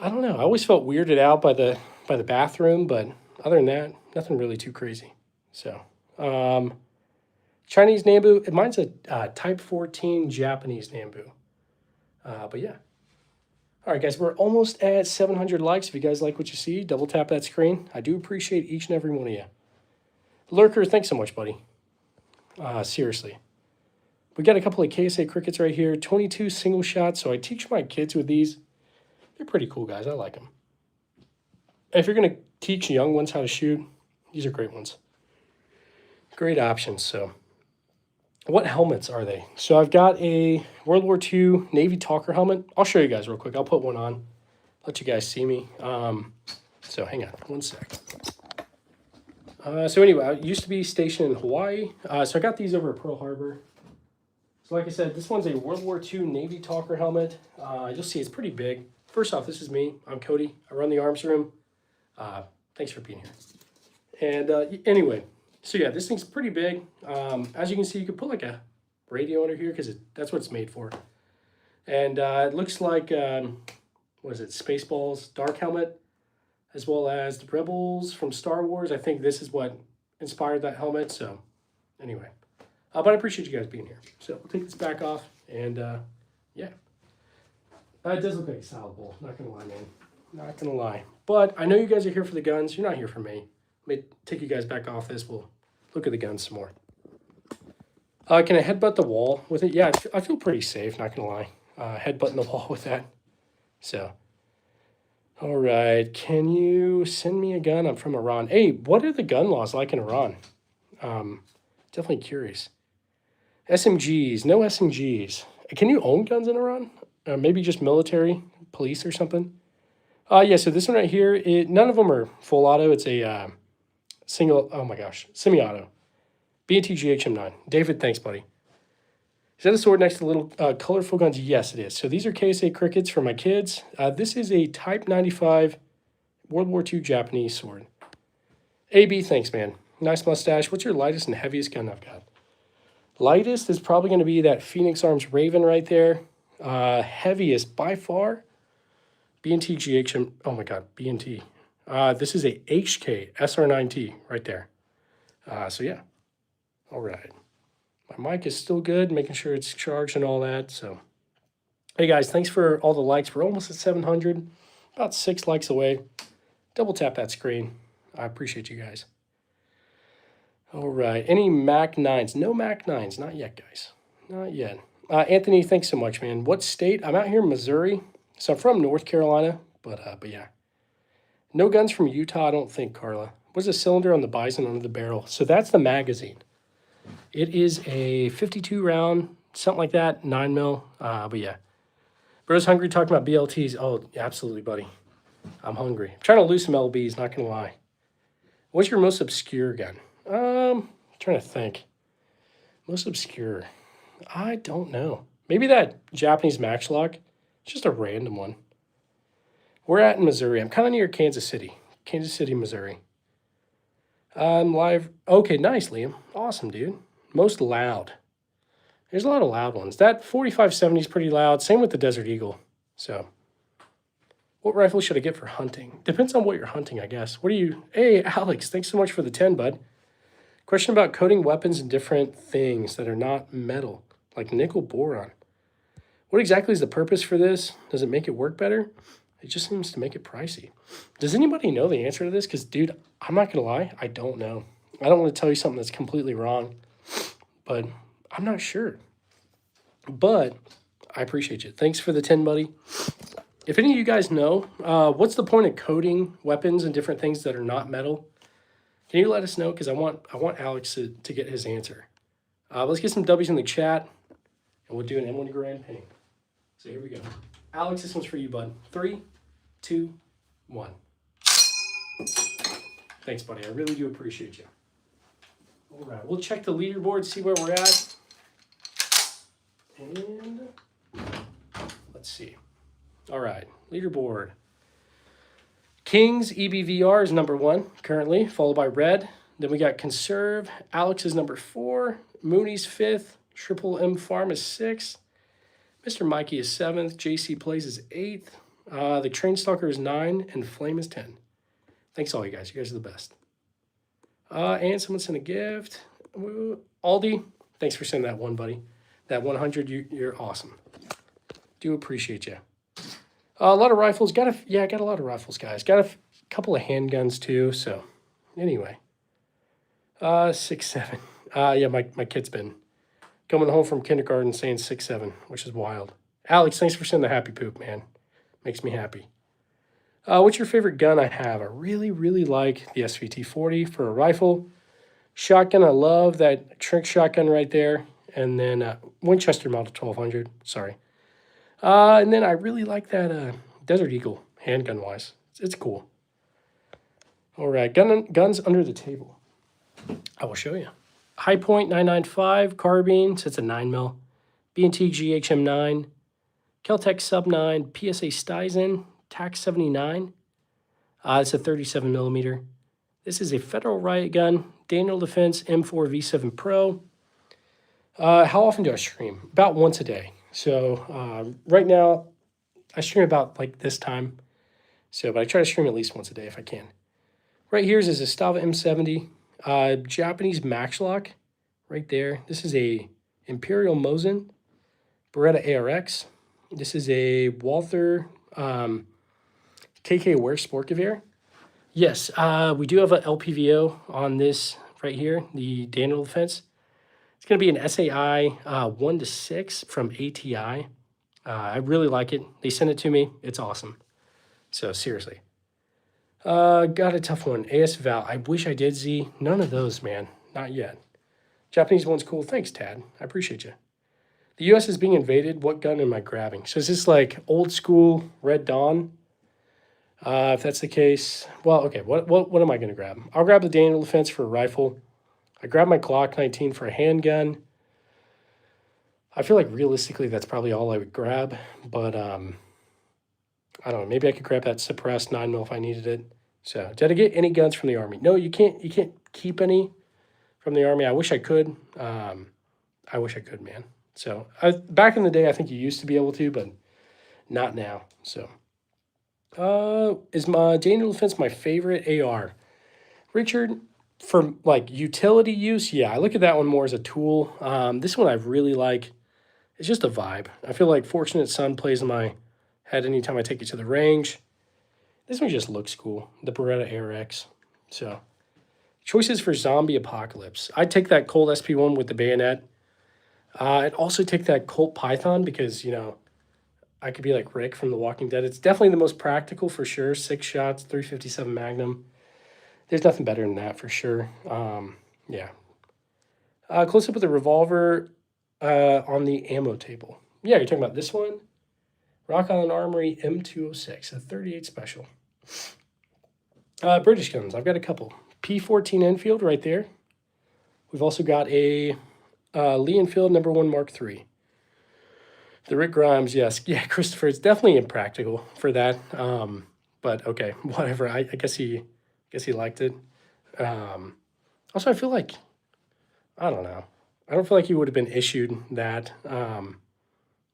I don't know. I always felt weirded out by the bathroom, but other than that, nothing really too crazy. So, Chinese Nambu. Mine's a Type 14 Japanese Nambu. But yeah. All right, guys, we're almost at 700 likes. If you guys like what you see, double tap that screen. I do appreciate each and every one of you. Lurker, thanks so much, buddy. Seriously. We got a couple of KSA crickets right here. 22 single shots. So I teach my kids with these. They're pretty cool, guys. I like them. If you're going to teach young ones how to shoot, these are great ones. Great options. So what helmets are they? So I've got a World War II Navy Talker helmet. I'll show you guys real quick. I'll put one on. Let you guys see me. So hang on one sec. So anyway, I used to be stationed in Hawaii. So I got these over at Pearl Harbor. So like I said, this one's a World War II Navy Talker helmet. You'll see it's pretty big. First off, this is me. I'm Cody. I run the arms room. Thanks for being here. And anyway, so yeah, this thing's pretty big. As you can see, you could put like a radio under here because that's what it's made for. And it looks like, what is it, Spaceballs dark helmet, as well as the Rebels from Star Wars. I think this is what inspired that helmet. So anyway, but I appreciate you guys being here. So we'll take this back off, and yeah. It does look like a salad bowl. Not going to lie, man. Not going to lie. But I know you guys are here for the guns. You're not here for me. Let me take you guys back off this. We'll look at the guns some more. Can I headbutt the wall with it? Yeah, I feel pretty safe, not going to lie. Headbutting the wall with that. So, all right. Can you send me a gun? I'm from Iran. Hey, what are the gun laws like in Iran? Definitely curious. SMGs, no SMGs. Can you own guns in Iran? Maybe just military, police, or something. Yeah. So this one right here, none of them are full auto. It's a single. Oh my gosh, semi-auto. B&T GHM9. David, thanks, buddy. Is that a sword next to little colorful guns? Yes, it is. So these are KSA Crickets for my kids. This is a Type 95 World War II Japanese sword. AB, thanks, man. Nice mustache. What's your lightest and heaviest gun I've got? Lightest is probably going to be that Phoenix Arms Raven right there. Heaviest by far, B&T GHM. Oh my God, B&T. This is a HK SR9T right there. So yeah. All right. My mic is still good, making sure it's charged and all that. So, hey guys, thanks for all the likes. We're almost at 700, about 6 likes away. Double tap that screen. I appreciate you guys. All right. Any Mac 9s? No Mac 9s. Not yet, guys. Not yet. Anthony, thanks so much, man. What state? I'm out here in Missouri. So I'm from North Carolina, but yeah. No guns from Utah, I don't think, Carla. What's the cylinder on the Bison under the barrel? So that's the magazine. It is a 52 round, something like that, 9 mil. But yeah. Bro's hungry talking about BLTs. Oh, absolutely, buddy. I'm hungry. I'm trying to lose some LBs, not going to lie. What's your most obscure gun? Trying to think. Most obscure. I don't know. Maybe that Japanese Matchlock. It's just a random one. We're at in Missouri. I'm kind of near Kansas City. Kansas City, Missouri. I'm live. Okay, nice, Liam. Awesome, dude. Most loud. There's a lot of loud ones. That 4570 is pretty loud. Same with the Desert Eagle. So, what rifle should I get for hunting? Depends on what you're hunting, I guess. What are you? Hey, Alex, thanks so much for the 10, bud. Question about coating weapons in different things that are not metal, like nickel boron. What exactly is the purpose for this? Does it make it work better? It just seems to make it pricey. Does anybody know the answer to this? Because, dude, I'm not going to lie. I don't know. I don't want to tell you something that's completely wrong, but I'm not sure. But I appreciate you. Thanks for the 10, buddy. If any of you guys know, what's the point of coating weapons and different things that are not metal? Can you let us know? Because I want Alex to get his answer. Let's get some W's in the chat, and we'll do an M1 Grand Paint. So here we go. Alex, this one's for you, bud. 3, 2, 1. Thanks, buddy. I really do appreciate you. All right, we'll check the leaderboard, see where we're at. And let's see. All right, leaderboard. King's EBVR is number 1 currently, followed by Red. Then we got Conserve. Alex is number 4. Mooney's 5th. Triple M Farm is 6th. Mr. Mikey is 7th. JC Plays is 8th. The Train Stalker is 9. And Flame is 10. Thanks all you guys. You guys are the best. And someone sent a gift. Aldi, thanks for sending that one, buddy. That 100, you're awesome. Do appreciate you. A lot of rifles. Got a lot of rifles, guys. Got a couple of handguns, too. So, anyway. 6, 7. Yeah, my kid's been coming home from kindergarten saying 6, 7, which is wild. Alex, thanks for sending the happy poop, man. Makes me happy. What's your favorite gun I have? I really, really like the SVT-40 for a rifle. Shotgun, I love that Trink shotgun right there. And then Winchester Model 1200, sorry. And then I really like that Desert Eagle, handgun-wise. It's cool. All right, guns under the table. I will show you. High Point 995 carbine, so it's a 9mm. B&T GHM9. Keltec Sub 9, PSA Steizen, TAC 79. It's a 37mm. This is a Federal Riot gun, Daniel Defense M4 V7 Pro. How often do I stream? About once a day. So right now, I stream about like this time. So, but I try to stream at least once a day if I can. Right here is a Stava M70, Japanese Matchlock, right there. This is a Imperial Mosin, Beretta ARX. This is a Walther KK Ware Sportgewehr. Yes, we do have an LPVO on this right here, the Daniel Defense. It's going to be an SAI 1-6 from ATI. I really like it. They sent it to me. It's awesome. So, seriously. Got a tough one. AS Val. I wish I did, Z. None of those, man. Not yet. Japanese one's cool. Thanks, Tad. I appreciate you. The U.S. is being invaded. What gun am I grabbing? So is this like old school Red Dawn? If that's the case, well, okay. What am I going to grab? I'll grab the Daniel Defense for a rifle. I grab my Glock 19 for a handgun. I feel like realistically that's probably all I would grab, but I don't know. Maybe I could grab that suppressed 9mm if I needed it. So, did I get any guns from the Army? No, you can't. You can't keep any from the Army. I wish I could. I wish I could, man. So, back in the day, I think you used to be able to, but not now. So, is my Daniel Defense my favorite AR? Richard, for like utility use, yeah, I look at that one more as a tool. This one I really like. It's just a vibe. I feel like Fortunate Son plays in my head anytime I take it to the range. This one just looks cool. The Beretta Air X. So, choices for Zombie Apocalypse. I'd take that Colt SP1 with the bayonet. I'd also take that Colt Python because, you know, I could be like Rick from The Walking Dead. It's definitely the most practical for sure. 6 shots, 357 Magnum. There's nothing better than that for sure. Yeah. Close up with the revolver on the ammo table. Yeah, you're talking about this one? Rock Island Armory M206, a 38 special. British guns, I've got a couple. P14 Enfield right there. We've also got a Lee Enfield #1 Mark III. The Rick Grimes, yes. Yeah, Christopher, it's definitely impractical for that. But okay, whatever. I guess he liked it. Also, I feel like, I don't know. I don't feel like he would have been issued that.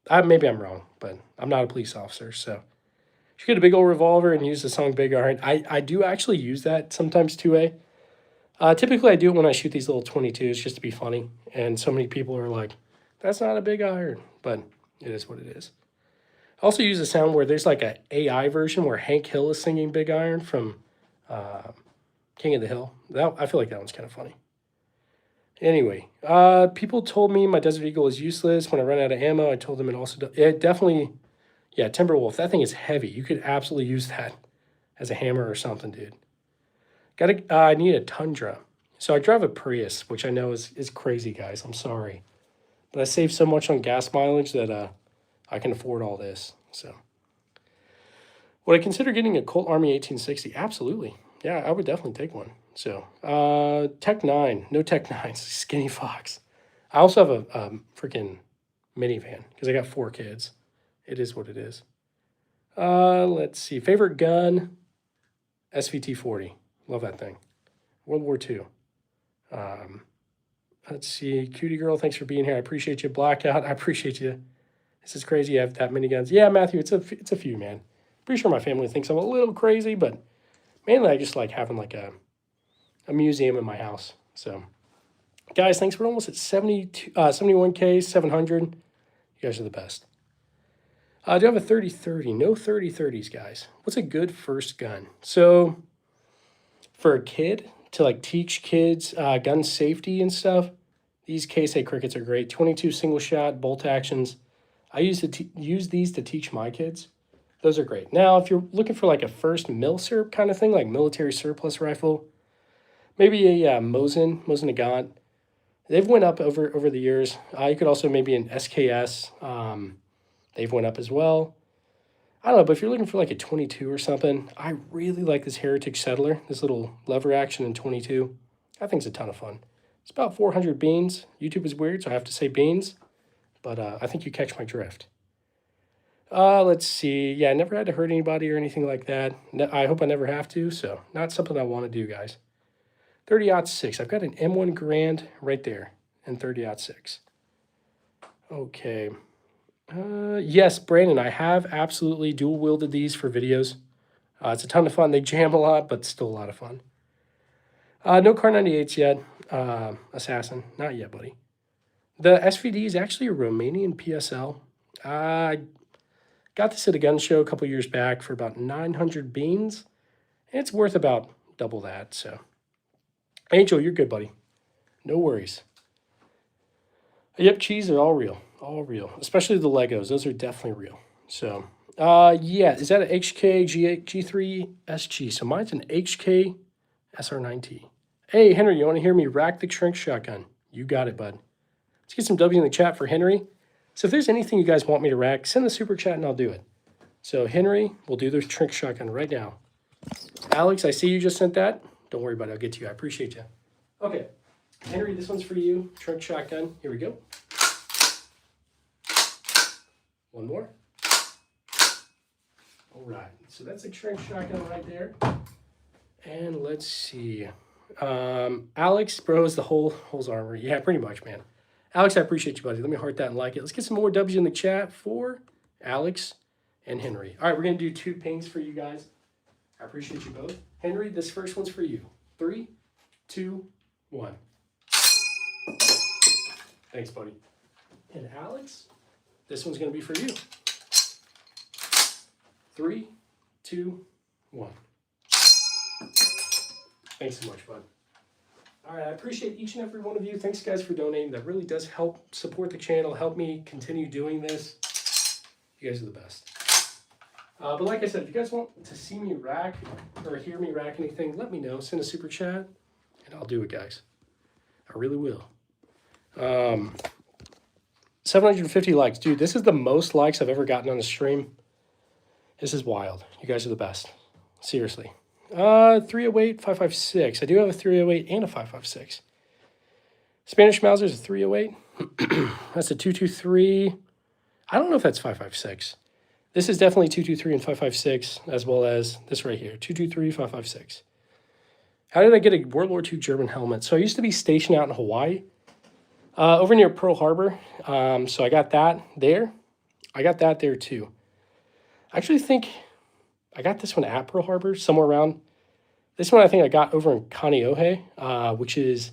Maybe I'm wrong, but I'm not a police officer, so. You get a big old revolver and use the song Big Iron. I do actually use that sometimes 2A. Typically, I do it when I shoot these little 22s just to be funny. And so many people are like, that's not a big iron. But it is what it is. I also use a sound where there's like a AI version where Hank Hill is singing Big Iron from King of the Hill. I feel like that one's kind of funny. Anyway, people told me my Desert Eagle is useless. When I run out of ammo, I told them it definitely... Yeah, Timberwolf, that thing is heavy. You could absolutely use that as a hammer or something, dude. I need a Tundra. So I drive a Prius, which I know is crazy, guys. I'm sorry. But I save so much on gas mileage that I can afford all this. So, would I consider getting a Colt Army 1860? Absolutely. Yeah, I would definitely take one. So, Tech 9. No Tech 9s. Skinny Fox. I also have a freaking minivan because I got 4 kids. It is what it is. Let's see. Favorite gun? SVT-40. Love that thing. World War II. Let's see. Cutie Girl, thanks for being here. I appreciate you. Blackout, I appreciate you. This is crazy. You have that many guns. Yeah, Matthew, it's a few, man. Pretty sure my family thinks I'm a little crazy, but mainly I just like having like a museum in my house. So, guys, thanks. We're almost at 71K, 700. You guys are the best. I do have a 30-30. No 30-30s, guys. What's a good first gun? So, for a kid, to like teach kids gun safety and stuff, these Case A crickets are great. 22 single shot bolt actions. I use these to teach my kids. Those are great. Now, if you're looking for like a first MilSerp kind of thing, like military surplus rifle, maybe a Mosin Nagant. They've went up over the years. You could also maybe an SKS. They've went up as well. I don't know, but if you're looking for like a 22 or something, I really like this Heritage Settler, this little lever action in 22. I think it's a ton of fun. It's about 400 beans. YouTube is weird, so I have to say beans, but I think you catch my drift. Let's see. Yeah, I never had to hurt anybody or anything like that. I hope I never have to, so not something I want to do, guys. 30-06. I've got an M1 Garand right there in 30-06. Okay. Yes, Brandon, I have absolutely dual wielded these for videos. It's a ton of fun. They jam a lot, but still a lot of fun. No Kar 98s yet. Assassin, not yet, buddy. The SVD is actually a Romanian PSL. I got this at a gun show a couple years back for about 900 beans. It's worth about double that, so. Angel, you're good, buddy. No worries. Yep, cheese are all real. All real. Especially the Legos. Those are definitely real. So, yeah. Is that an HK G3 SG? So mine's an HK SR9T. Hey, Henry, you want to hear me rack the Trink shotgun? You got it, bud. Let's get some W in the chat for Henry. So if there's anything you guys want me to rack, send the super chat and I'll do it. So Henry, we'll do the Trink shotgun right now. Alex, I see you just sent that. Don't worry about it. I'll get to you. I appreciate you. Okay. Henry, this one's for you. Trink shotgun. Here we go. One more. All right. So that's a Trink shotgun right there. And let's see. Alex, bro, is the hole's armor. Yeah, pretty much, man. Alex, I appreciate you, buddy. Let me heart that and like it. Let's get some more W's in the chat for Alex and Henry. All right, we're going to do 2 pings for you guys. I appreciate you both. Henry, this first one's for you. 3, 2, 1. Thanks, buddy. And Alex, this one's going to be for you. 3, 2, 1. Thanks so much, bud. All right, I appreciate each and every one of you. Thanks, guys, for donating. That really does help support the channel, help me continue doing this. You guys are the best. But like I said, if you guys want to see me rack or hear me rack anything, let me know. Send a super chat, and I'll do it, guys. I really will. 750 likes. Dude, this is the most likes I've ever gotten on a stream. This is wild. You guys are the best. Seriously. 308, 556. I do have a 308 and a 556. Spanish Mauser's a 308. That's a 223. I don't know if that's 556. This is definitely 223 and 556, as well as this right here, 223, 556. How did I get a World War II German helmet? So I used to be stationed out in Hawaii, over near Pearl Harbor. So I got that there. I got that there too. I actually think I got this one at Pearl Harbor, somewhere around. This one I think I got over in Kaneohe, which is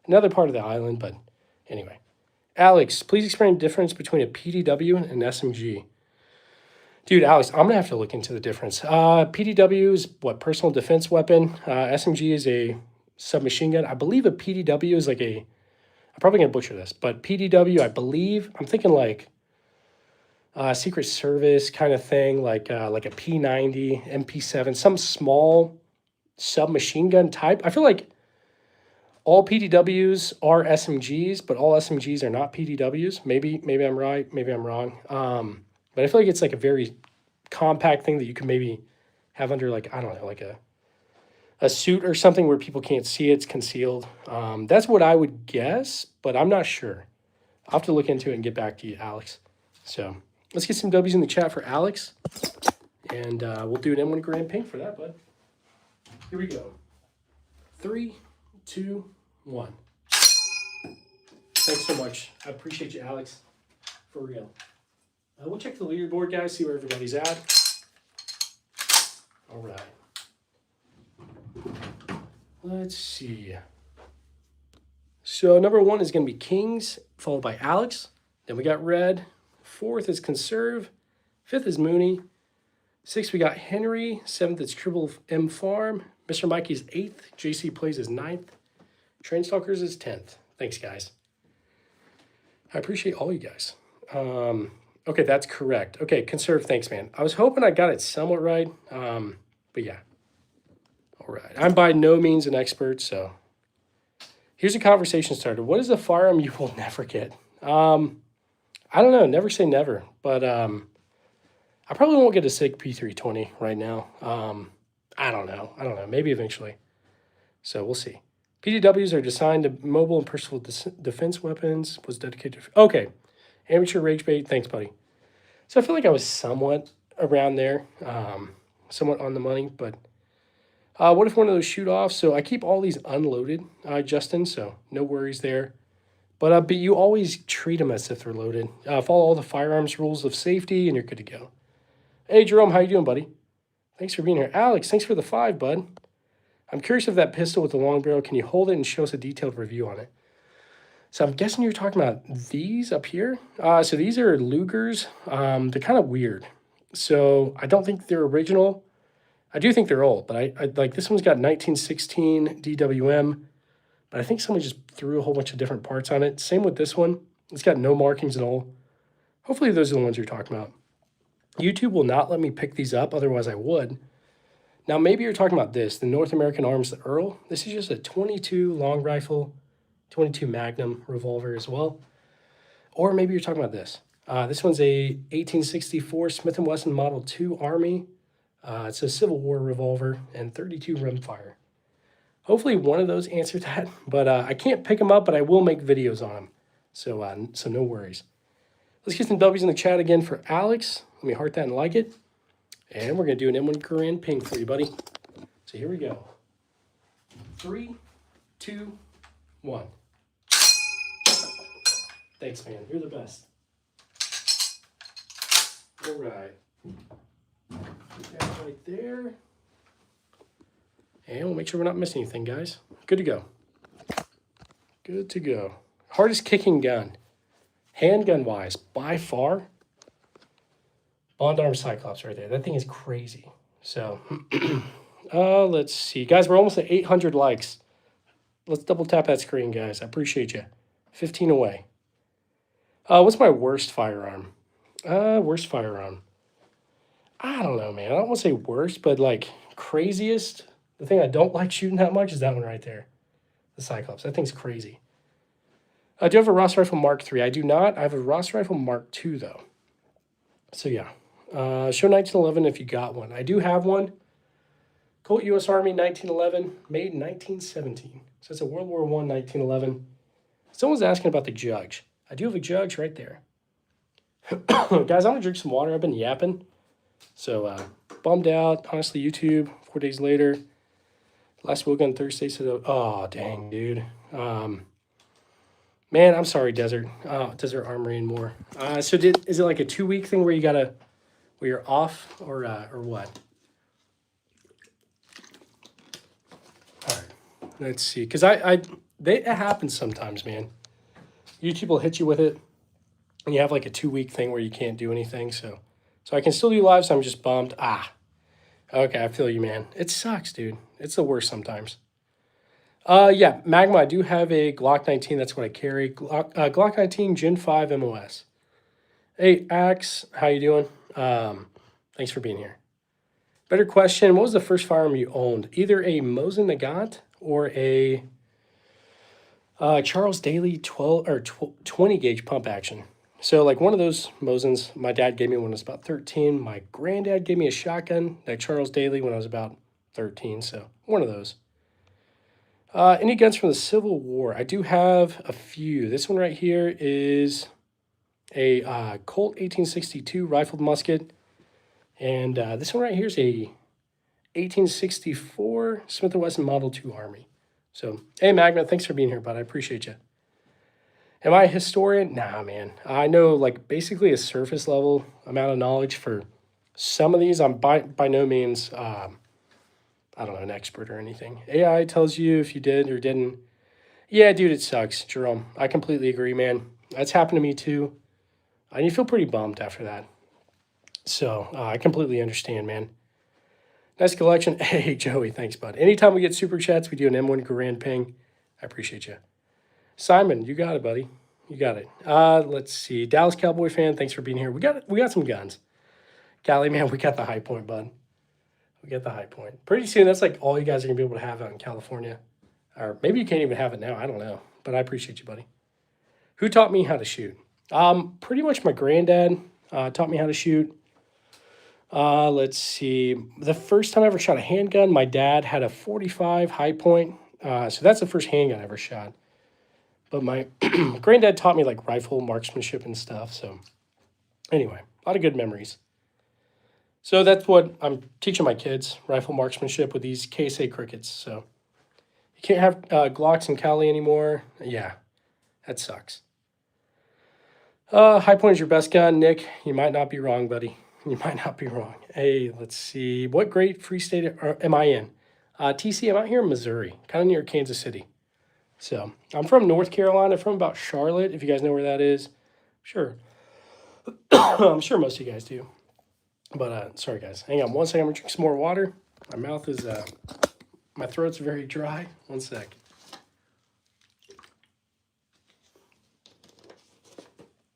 another part of the island, but anyway. Alex, please explain the difference between a PDW and an SMG. Dude, Alex, I'm going to have to look into the difference. PDW is what, personal defense weapon. SMG is a submachine gun. I believe a PDW is like a, I'm probably going to butcher this, but PDW, I believe, I'm thinking like Secret Service kind of thing, like a P90, MP7, some small submachine gun type. I feel like all PDWs are SMGs, but all SMGs are not PDWs. Maybe I'm right, maybe I'm wrong. But I feel like it's like a very compact thing that you can maybe have under like, I don't know, like a suit or something where people can't see it, it's concealed. That's what I would guess, but I'm not sure. I'll have to look into it and get back to you, Alex. So let's get some W's in the chat for Alex. And we'll do an M1 Grand Pink for that, bud. Here we go. 3, 2, 1. Thanks so much. I appreciate you, Alex. For real. We'll check the leaderboard, guys, see where everybody's at. All right. Let's see. So number 1 is going to be Kings, followed by Alex. Then we got Red. 4th is Conserve. 5th is Mooney. 6th, we got Henry. 7th, it's Triple M Farm. Mr. Mikey's 8th. JC Plays is 9th. Trainstalkers is 10th. Thanks, guys. I appreciate all you guys. Okay, that's correct. Okay, Conserve, thanks, man. I was hoping I got it somewhat right, but yeah. All right. I'm by no means an expert, so. Here's a conversation starter. What is a firearm you will never get? I don't know. Never say never, but I probably won't get a SIG P320 right now. I don't know. Maybe eventually. So we'll see. PDWs are designed to mobile and personal defense weapons. Was dedicated to... Okay. Amateur Rage Bait. Thanks, buddy. So I feel like I was somewhat around there. Somewhat on the money. But what if one of those shoot off? So I keep all these unloaded, Justin. So no worries there. But you always treat them as if they're loaded. Follow all the firearms rules of safety and you're good to go. Hey, Jerome. How you doing, buddy? Thanks for being here. Alex, thanks for the 5, bud. I'm curious if that pistol with the long barrel, can you hold it and show us a detailed review on it? So I'm guessing you're talking about these up here. So these are Lugers. They're kind of weird. So I don't think they're original. I do think they're old, but I like this one's got 1916 DWM, but I think someone just threw a whole bunch of different parts on it. Same with this one. It's got no markings at all. Hopefully those are the ones you're talking about. YouTube will not let me pick these up, otherwise I would. Now, maybe you're talking about this, the North American Arms, the Earl. This is just a 22 long rifle, 22 Magnum revolver as well. Or maybe you're talking about this. This one's a 1864 Smith & Wesson Model 2 Army. It's a Civil War revolver and 32 rimfire. Hopefully one of those answered that, but I can't pick them up, but I will make videos on them. So no worries. Let's get some W's in the chat again for Alex. Let me heart that and like it. And we're going to do an M1 Garand ping for you, buddy. So here we go. 3, 2, 1. Thanks, man. You're the best. All right. Put that right there. And we'll make sure we're not missing anything, guys. Good to go. Good to go. Hardest kicking gun. Handgun-wise, by far, Bond Arm Cyclops right there. That thing is crazy. So, let's see. Guys, we're almost at 800 likes. Let's double tap that screen, guys. I appreciate you. 15 away. What's my worst firearm? Worst firearm. I don't know, man. I don't want to say worst, but like craziest. The thing I don't like shooting that much is that one right there. The Cyclops. That thing's crazy. I do have a Ross Rifle Mark III. I do not. I have a Ross Rifle Mark II, though. So, yeah. Show 1911 if you got one. I do have one. Colt U.S. Army 1911, made in 1917. So it's a World War I 1911. Someone's asking about the Judge. I do have a Judge right there. Guys, I'm going to drink some water. I've been yapping. So, bummed out. Honestly, YouTube, 4 days later. Last week on Thursday, so, oh, dang, dude. Man, I'm sorry, Desert. Desert Armory and more. Is it like a 2-week thing where where you're off or what? All right, let's see. Because it happens sometimes, man. YouTube will hit you with it, and you have like a 2-week thing where you can't do anything. So I can still do live, so I'm just bummed. Okay, I feel you, man. It sucks, dude. It's the worst sometimes. Yeah, Magma, I do have a Glock 19. That's what I carry. Glock 19 Gen 5 MOS. Hey, Axe, how you doing? Thanks for being here. Better question, what was the first firearm you owned? Either a Mosin Nagant or a Charles Daly 12 or 20 gauge pump action. So like one of those Mosins, my dad gave me when I was about 13. My granddad gave me a shotgun, that Charles Daly, when I was about 13. So one of those. Any guns from the Civil War? I do have a few. This one right here is a Colt 1862 rifled musket. And this one right here is a 1864 Smith & Wesson Model 2 Army. So, hey, Magna, thanks for being here, bud. I appreciate you. Am I a historian? Nah, man. I know, like, basically a surface level amount of knowledge for some of these. I'm by no means... I don't know, an expert or anything. AI tells you if you did or didn't. Yeah, dude, it sucks, Jerome. I completely agree, man. That's happened to me too. And you feel pretty bummed after that. So I completely understand, man. Nice collection. Hey, Joey, thanks, bud. Anytime we get super chats, we do an M1 Garand ping. I appreciate you. Simon, you got it, buddy. You got it. Let's see. Dallas Cowboy fan, thanks for being here. We got some guns. Cali, man, we got the high point, bud. We get the high point. Pretty soon, that's like all you guys are going to be able to have out in California. Or maybe you can't even have it now. I don't know. But I appreciate you, buddy. Who taught me how to shoot? Pretty much my granddad taught me how to shoot. Let's see. The first time I ever shot a handgun, my dad had a 45 high point. So that's the first handgun I ever shot. But my granddad taught me like rifle marksmanship and stuff. So anyway, a lot of good memories. So that's what I'm teaching my kids, rifle marksmanship with these KSA crickets. So you can't have Glocks in Cali anymore. Yeah, that sucks. High point is your best gun, Nick. You might not be wrong, buddy. You might not be wrong. Hey, let's see. What great free state am I in? TC, I'm out here in Missouri, kind of near Kansas City. So I'm from North Carolina, from about Charlotte, if you guys know where that is. Sure. I'm sure most of you guys do. But, sorry, guys. Hang on 1 second. I'm going to drink some more water. My mouth is, my throat's very dry. 1 sec.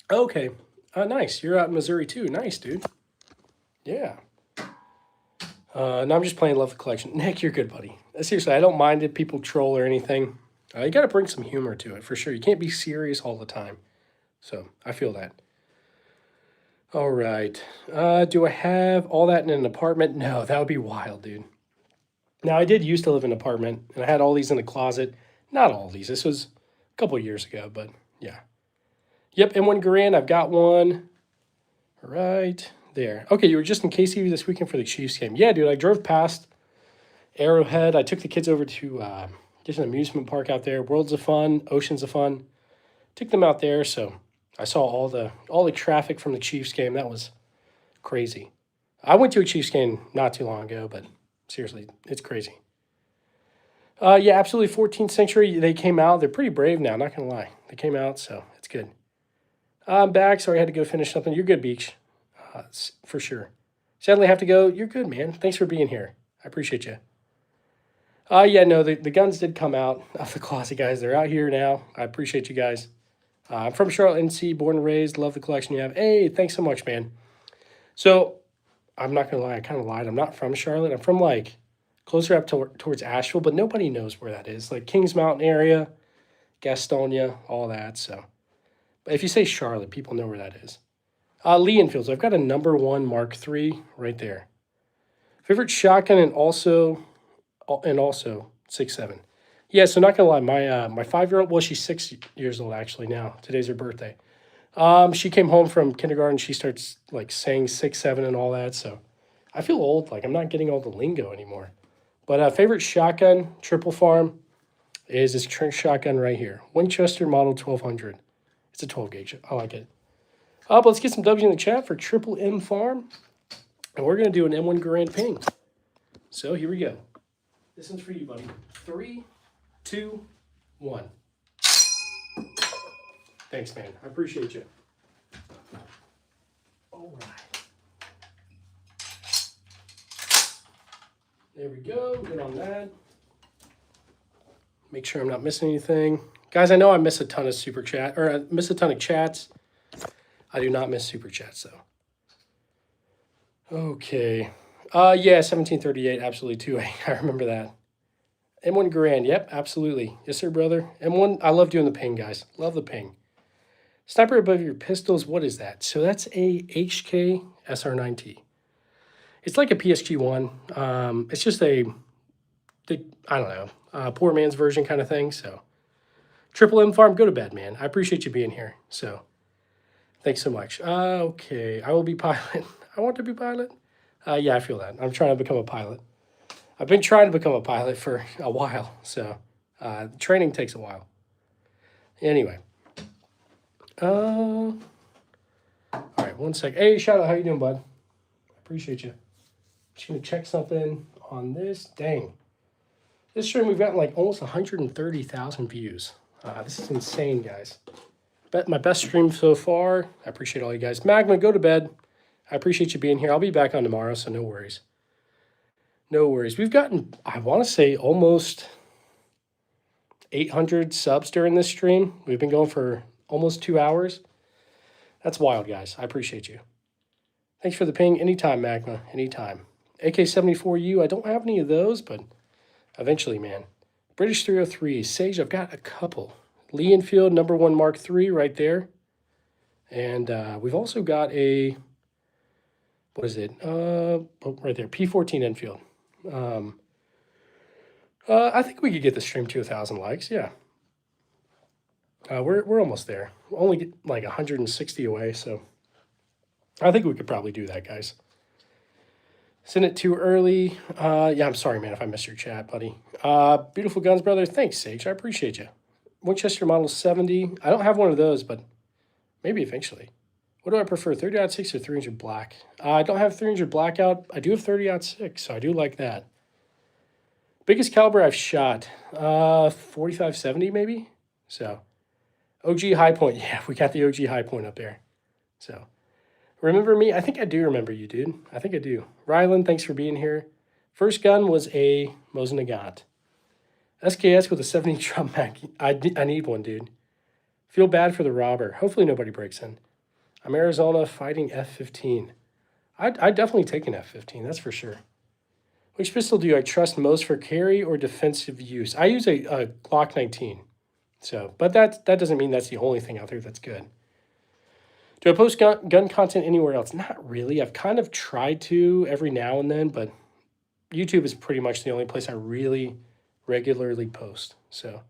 Okay. Nice. You're out in Missouri, too. Nice, dude. Yeah. No, I'm just playing Love the Collection. Nick, you're good, buddy. Seriously, I don't mind if people troll or anything. You got to bring some humor to it for sure. You can't be serious all the time. So I feel that. All right. Do I have all that in an apartment? No, that would be wild, dude. Now, I did used to live in an apartment, and I had all these in the closet. Not all these. This was a couple years ago, but yeah. Yep, M1 Garand, I've got one. Right there. Okay, you were just in KC this weekend for the Chiefs game. Yeah, dude, I drove past Arrowhead. I took the kids over to just an amusement park out there. Worlds of Fun, Oceans of Fun. Took them out there, so I saw all the traffic from the Chiefs game. That was crazy. I went to a Chiefs game not too long ago, but seriously, it's crazy. Yeah, absolutely. 14th century, they came out. They're pretty brave now, not going to lie. They came out, so it's good. I'm back. Sorry, I had to go finish something. You're good, Beach, for sure. Sadly, I have to go. You're good, man. Thanks for being here. I appreciate you. Yeah, no, the guns did come out of the closet, guys. They're out here now. I appreciate you guys. I'm from Charlotte, NC, born and raised. Love the collection you have. Hey, thanks so much, man. So, I'm not going to lie. I kind of lied. I'm not from Charlotte. I'm from, like, closer up towards Asheville, but nobody knows where that is. Like, Kings Mountain area, Gastonia, all that, so. But if you say Charlotte, people know where that is. Lee Enfields. I've got a number 1 Mark III right there. Favorite shotgun and also 6.7. Yeah, so not gonna lie, my 5-year-old, well, she's 6 years old actually now. Today's her birthday. She came home from kindergarten. She starts like saying 6.7 and all that. So I feel old. Like I'm not getting all the lingo anymore. But favorite shotgun, Triple Farm, is this shotgun right here, Winchester Model 1200. It's a 12 gauge. I like it. But let's get some W in the chat for Triple M Farm, and we're gonna do an M1 Garand ping. So here we go. This one's for you, buddy. 3, 2, 1. Thanks, man. I appreciate you. All right. There we go. Good on that. Make sure I'm not missing anything. Guys, I know I miss a ton of super chat, or I miss a ton of chats. I do not miss super chats, though. Okay. Yeah, 1738, absolutely, too. I remember that. M1 Garand, yep, absolutely. Yes, sir, brother. M1, I love doing the ping, guys. Love the ping. Sniper above your pistols, what is that? So that's a HK SR9T. It's like a PSG-1. It's just I don't know, poor man's version kind of thing, so. Triple M Farm, go to bed, man. I appreciate you being here, so. Thanks so much. Okay, I will be pilot. I want to be pilot. Yeah, I feel that. I'm trying to become a pilot. I've been trying to become a pilot for a while, so training takes a while. Anyway. All right, 1 sec. Hey, shout out. How you doing, bud? Appreciate you. Just going to check something on this. Dang. This stream, we've gotten like almost 130,000 views. This is insane, guys. My best stream so far. I appreciate all you guys. Magma, go to bed. I appreciate you being here. I'll be back on tomorrow, so no worries. No worries. We've gotten, I want to say, almost 800 subs during this stream. We've been going for almost 2 hours. That's wild, guys. I appreciate you. Thanks for the ping. Anytime, Magma. Anytime. AK-74U, I don't have any of those, but eventually, man. British 303. Sage, I've got a couple. Lee Enfield, number 1 Mark III right there. And we've also got a, what is it? Right there, P14 Enfield. I think we could get the stream to 1,000 likes, yeah. We're almost there. We'll only get like 160 away, so I think we could probably do that, guys. Send it too early. Yeah, I'm sorry, man, if I missed your chat, buddy. Beautiful Guns, brother. Thanks, Sage. I appreciate you. Winchester Model 70. I don't have one of those, but maybe eventually. What do I prefer, 30-06 or 300 black? I don't have 300 blackout. I do have 30-06, so I do like that. Biggest caliber I've shot, 45-70 maybe? So, OG High Point. Yeah, we got the OG High Point up there. So, remember me? I think I do remember you, dude. I think I do. Rylan, thanks for being here. First gun was a Mosin Nagant. SKS with a 70 drum mag. I need one, dude. Feel bad for the robber. Hopefully nobody breaks in. I'm Arizona fighting F-15. I'd definitely take an F-15, that's for sure. Which pistol do I trust most for carry or defensive use? I use a Glock 19. So, but that doesn't mean that's the only thing out there that's good. Do I post gun content anywhere else? Not really. I've kind of tried to every now and then, but YouTube is pretty much the only place I really regularly post. So,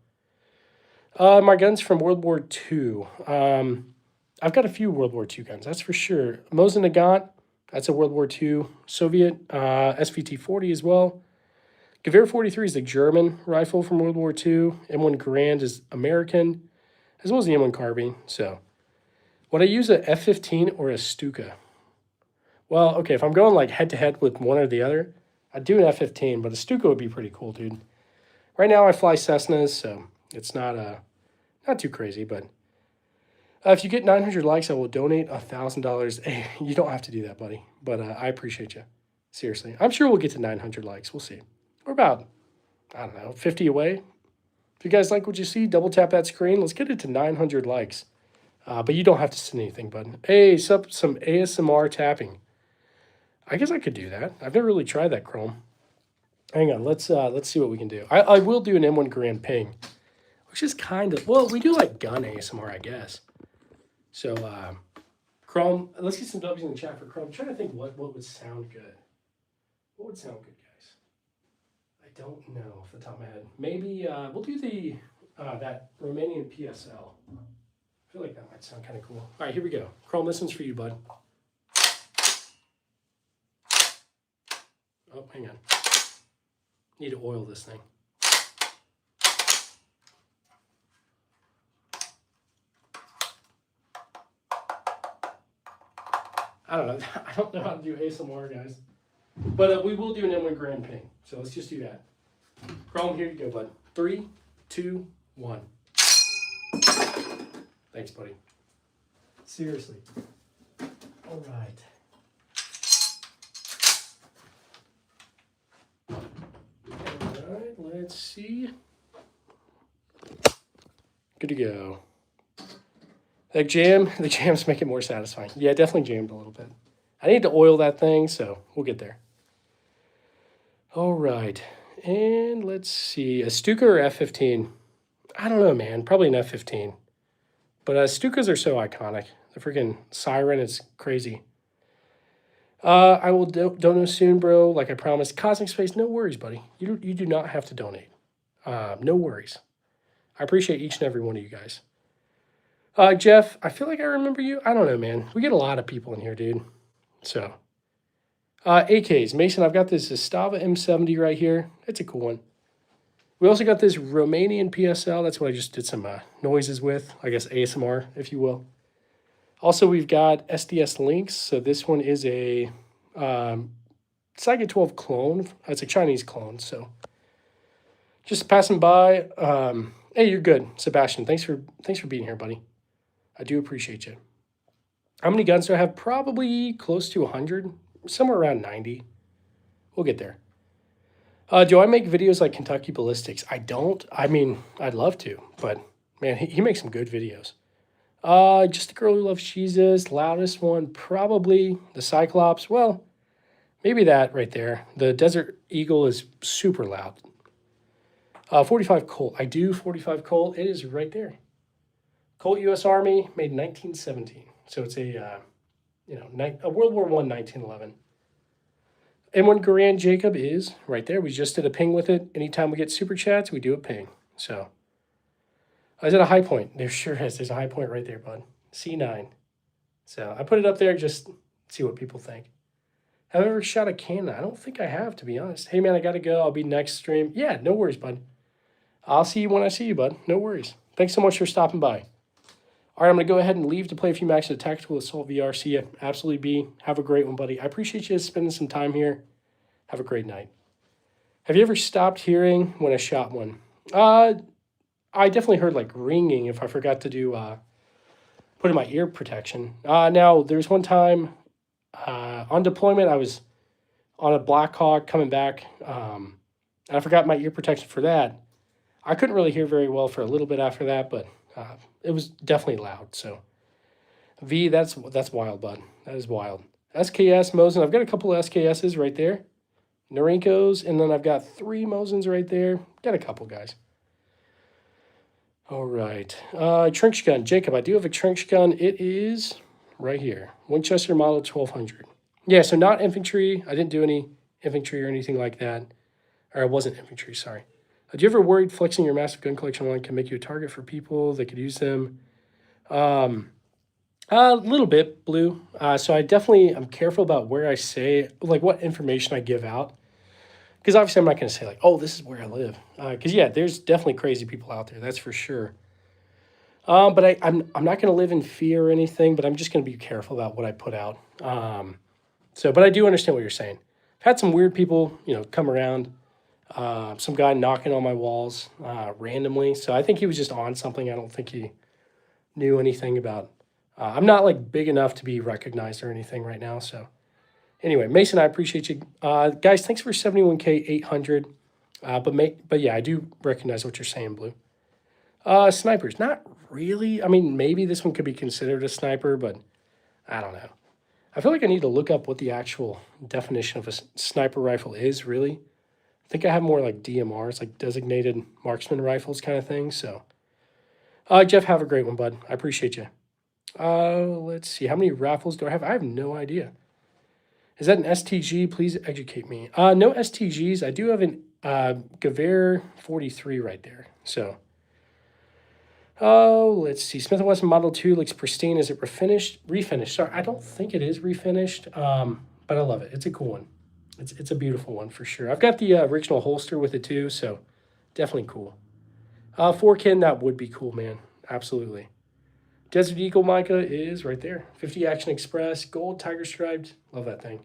my guns from World War II. I've got a few World War II guns, that's for sure. Mosin Nagant, that's a World War II Soviet. SVT-40 as well. Gewehr 43 is the German rifle from World War II. M1 Garand is American, as well as the M1 carbine. So, would I use a F-15 or a Stuka? Well, okay, if I'm going like head-to-head with one or the other, I'd do an F-15, but a Stuka would be pretty cool, dude. Right now I fly Cessnas, so it's not too crazy, but if you get 900 likes, I will donate $1,000. Hey, you don't have to do that, buddy, but I appreciate you. Seriously. I'm sure we'll get to 900 likes. We'll see. We're about, I don't know, 50 away. If you guys like what you see, double tap that screen. Let's get it to 900 likes. But you don't have to send anything, bud. Hey, some ASMR tapping. I guess I could do that. I've never really tried that, Chrome. Hang on, let's see what we can do. I will do an M1 Garand ping, which is kind of, well, we do like gun ASMR, I guess. So, Chrome, let's get some W's in the chat for Chrome. I'm trying to think what would sound good. What would sound good, guys? I don't know off the top of my head. Maybe we'll do the that Romanian PSL. I feel like that might sound kind of cool. All right, here we go. Chrome, this one's for you, bud. Oh, hang on. Need to oil this thing. I don't know. I don't know how to do ASMR, guys. But we will do an M1 Garand ping. So let's just do that. Chrome, here you go, bud. 3, 2, 1. Thanks, buddy. Seriously. All right. All right, let's see. Good to go. The jams make it more satisfying. Yeah, definitely jammed a little bit. I need to oil that thing, so we'll get there. All right, and let's see. A Stuka or F-15? I don't know, man. Probably an F-15. But Stukas are so iconic. The freaking siren is crazy. I will donate soon, bro. Like I promised. Cosmic Space, no worries, buddy. You do not have to donate. No worries. I appreciate each and every one of you guys. Jeff, I feel like I remember you. I don't know, man. We get a lot of people in here, dude. So, AKs. Mason, I've got this Zastava M70 right here. It's a cool one. We also got this Romanian PSL. That's what I just did some noises with. I guess ASMR, if you will. Also, we've got SDS Lynx. So this one is a Saiga 12 clone. It's a Chinese clone. So, just passing by. Hey, you're good, Sebastian. Thanks for being here, buddy. I do appreciate you. How many guns do I have? Probably close to 100, somewhere around 90. We'll get there. Do I make videos like Kentucky Ballistics? I don't. I mean, I'd love to, but man, he makes some good videos. Just a girl who loves Jesus. Loudest one, probably the Cyclops. Well, maybe that right there. The Desert Eagle is super loud. 45 Colt. I do 45 Colt. It is right there. Colt U.S. Army, made in 1917. So it's a World War I, 1911. M1 Garand Jacob is right there. We just did a ping with it. Anytime we get super chats, we do a ping. So, is it a high point? There sure is. There's a high point right there, bud. C9. So I put it up there just to see what people think. Have I ever shot a cannon? I don't think I have, to be honest. Hey, man, I got to go. I'll be next stream. Yeah, no worries, bud. I'll see you when I see you, bud. No worries. Thanks so much for stopping by. All right, I'm going to go ahead and leave to play a few matches of Tactical Assault VR. See you. Absolutely be. Have a great one, buddy. I appreciate you spending some time here. Have a great night. Have you ever stopped hearing when I shot one? I definitely heard like ringing if I forgot to do put in my ear protection. Now, there's one time on deployment, I was on a Black Hawk coming back, and I forgot my ear protection for that. I couldn't really hear very well for a little bit after that, but it was definitely loud. So, V, that's wild, bud. That is wild. SKS Mosin, I've got a couple of SKSs right there. Norenkos, and then I've got 3 Mosins right there. Got a couple guys. All right. Trench gun. Jacob, I do have a trench gun. It is right here. Winchester Model 1200. Yeah, so not infantry. I didn't do any infantry or anything like that. Or I wasn't infantry, sorry. Do you ever worried flexing your massive gun collection online can make you a target for people that could use them? A little bit, Blue. So I'm careful about where I say, like what information I give out. Because obviously I'm not going to say like, oh, this is where I live. Because yeah, there's definitely crazy people out there. That's for sure. But I'm not going to live in fear or anything, but I'm just going to be careful about what I put out. But I do understand what you're saying. I've had some weird people, come around. Some guy knocking on my walls randomly. So I think he was just on something. I don't think he knew anything about. I'm not like big enough to be recognized or anything right now. So anyway, Mason, I appreciate you. Guys, thanks for 71K 800. But yeah, I do recognize what you're saying, Blue. Snipers, not really. I mean, maybe this one could be considered a sniper, but I don't know. I feel like I need to look up what the actual definition of a sniper rifle is, really. I think I have more like DMRs, like designated marksman rifles kind of thing. So, Jeff, have a great one, bud. I appreciate you. Let's see. How many raffles do I have? I have no idea. Is that an STG? Please educate me. No STGs. I do have an Gewehr 43 right there. So, let's see. Smith & Wesson Model 2 looks pristine. Is it refinished? Refinished. Sorry, I don't think it is refinished, but I love it. It's a cool one. It's a beautiful one for sure. I've got the original holster with it too, so definitely cool. 4Kin, that would be cool, man. Absolutely. Desert Eagle Micah is right there. 50 Action Express, gold, tiger striped. Love that thing.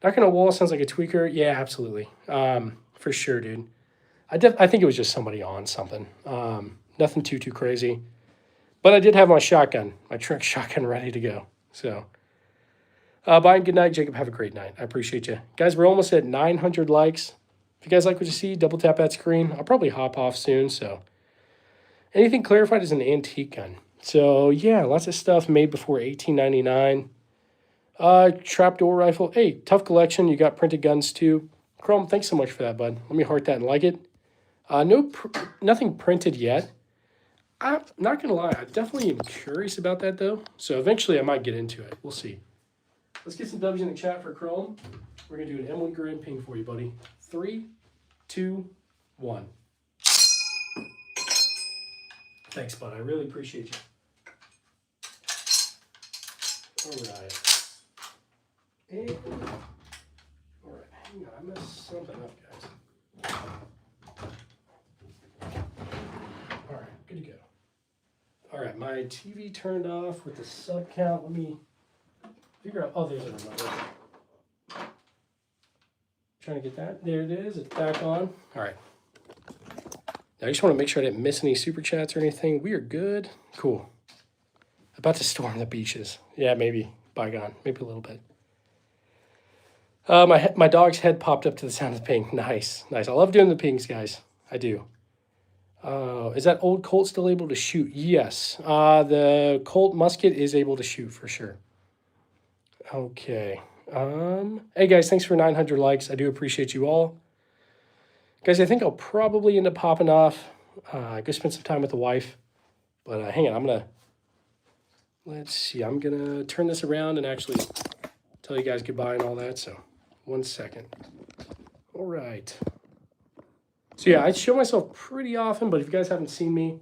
Knocking on a wall sounds like a tweaker. Yeah, absolutely. For sure, dude. I think it was just somebody on something. Nothing too crazy. But I did have my shotgun, my Trek shotgun ready to go. So, bye and good night, Jacob. Have a great night. I appreciate you. Guys, we're almost at 900 likes. If you guys like what you see, double tap that screen. I'll probably hop off soon. So, anything clarified is an antique gun. So, yeah, lots of stuff made before 1899. Trapdoor rifle. Hey, tough collection. You got printed guns too. Chrome, thanks so much for that, bud. Let me heart that and like it. Nothing printed yet. I'm not going to lie. I definitely am curious about that, though. So eventually I might get into it. We'll see. Let's get some W's in the chat for Chrome. We're going to do an Emily Grand ping for you, buddy. 3, 2, 1. Thanks, bud. I really appreciate you. All right. And, all right. Hang on. I messed something up, guys. All right. Good to go. All right. My TV turned off with the sub count. Let me figure out. Oh, there's a remote. Trying to get that. There it is. It's back on. All right. Now, I just want to make sure I didn't miss any super chats or anything. We are good. Cool. About to storm the beaches. Yeah, maybe bygone. Maybe a little bit. My dog's head popped up to the sound of the ping. Nice. I love doing the pings, guys. I do. Is that old Colt still able to shoot? Yes. The Colt musket is able to shoot for sure. Okay. Hey, guys, thanks for 900 likes. I do appreciate you all. Guys, I think I'll probably end up popping off. Go spend some time with the wife. But hang on, let's see. I'm going to turn this around and actually tell you guys goodbye and all that. So 1 second. All right. So yeah, I show myself pretty often, but if you guys haven't seen me,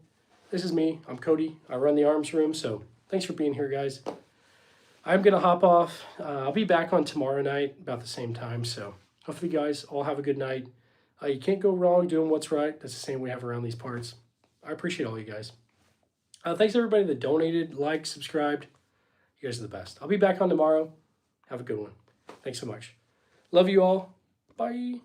this is me. I'm Cody. I run the arms room. So thanks for being here, guys. I'm going to hop off. I'll be back on tomorrow night about the same time. So hopefully you guys all have a good night. You can't go wrong doing what's right. That's the same we have around these parts. I appreciate all you guys. Thanks everybody that donated, liked, subscribed. You guys are the best. I'll be back on tomorrow. Have a good one. Thanks so much. Love you all. Bye.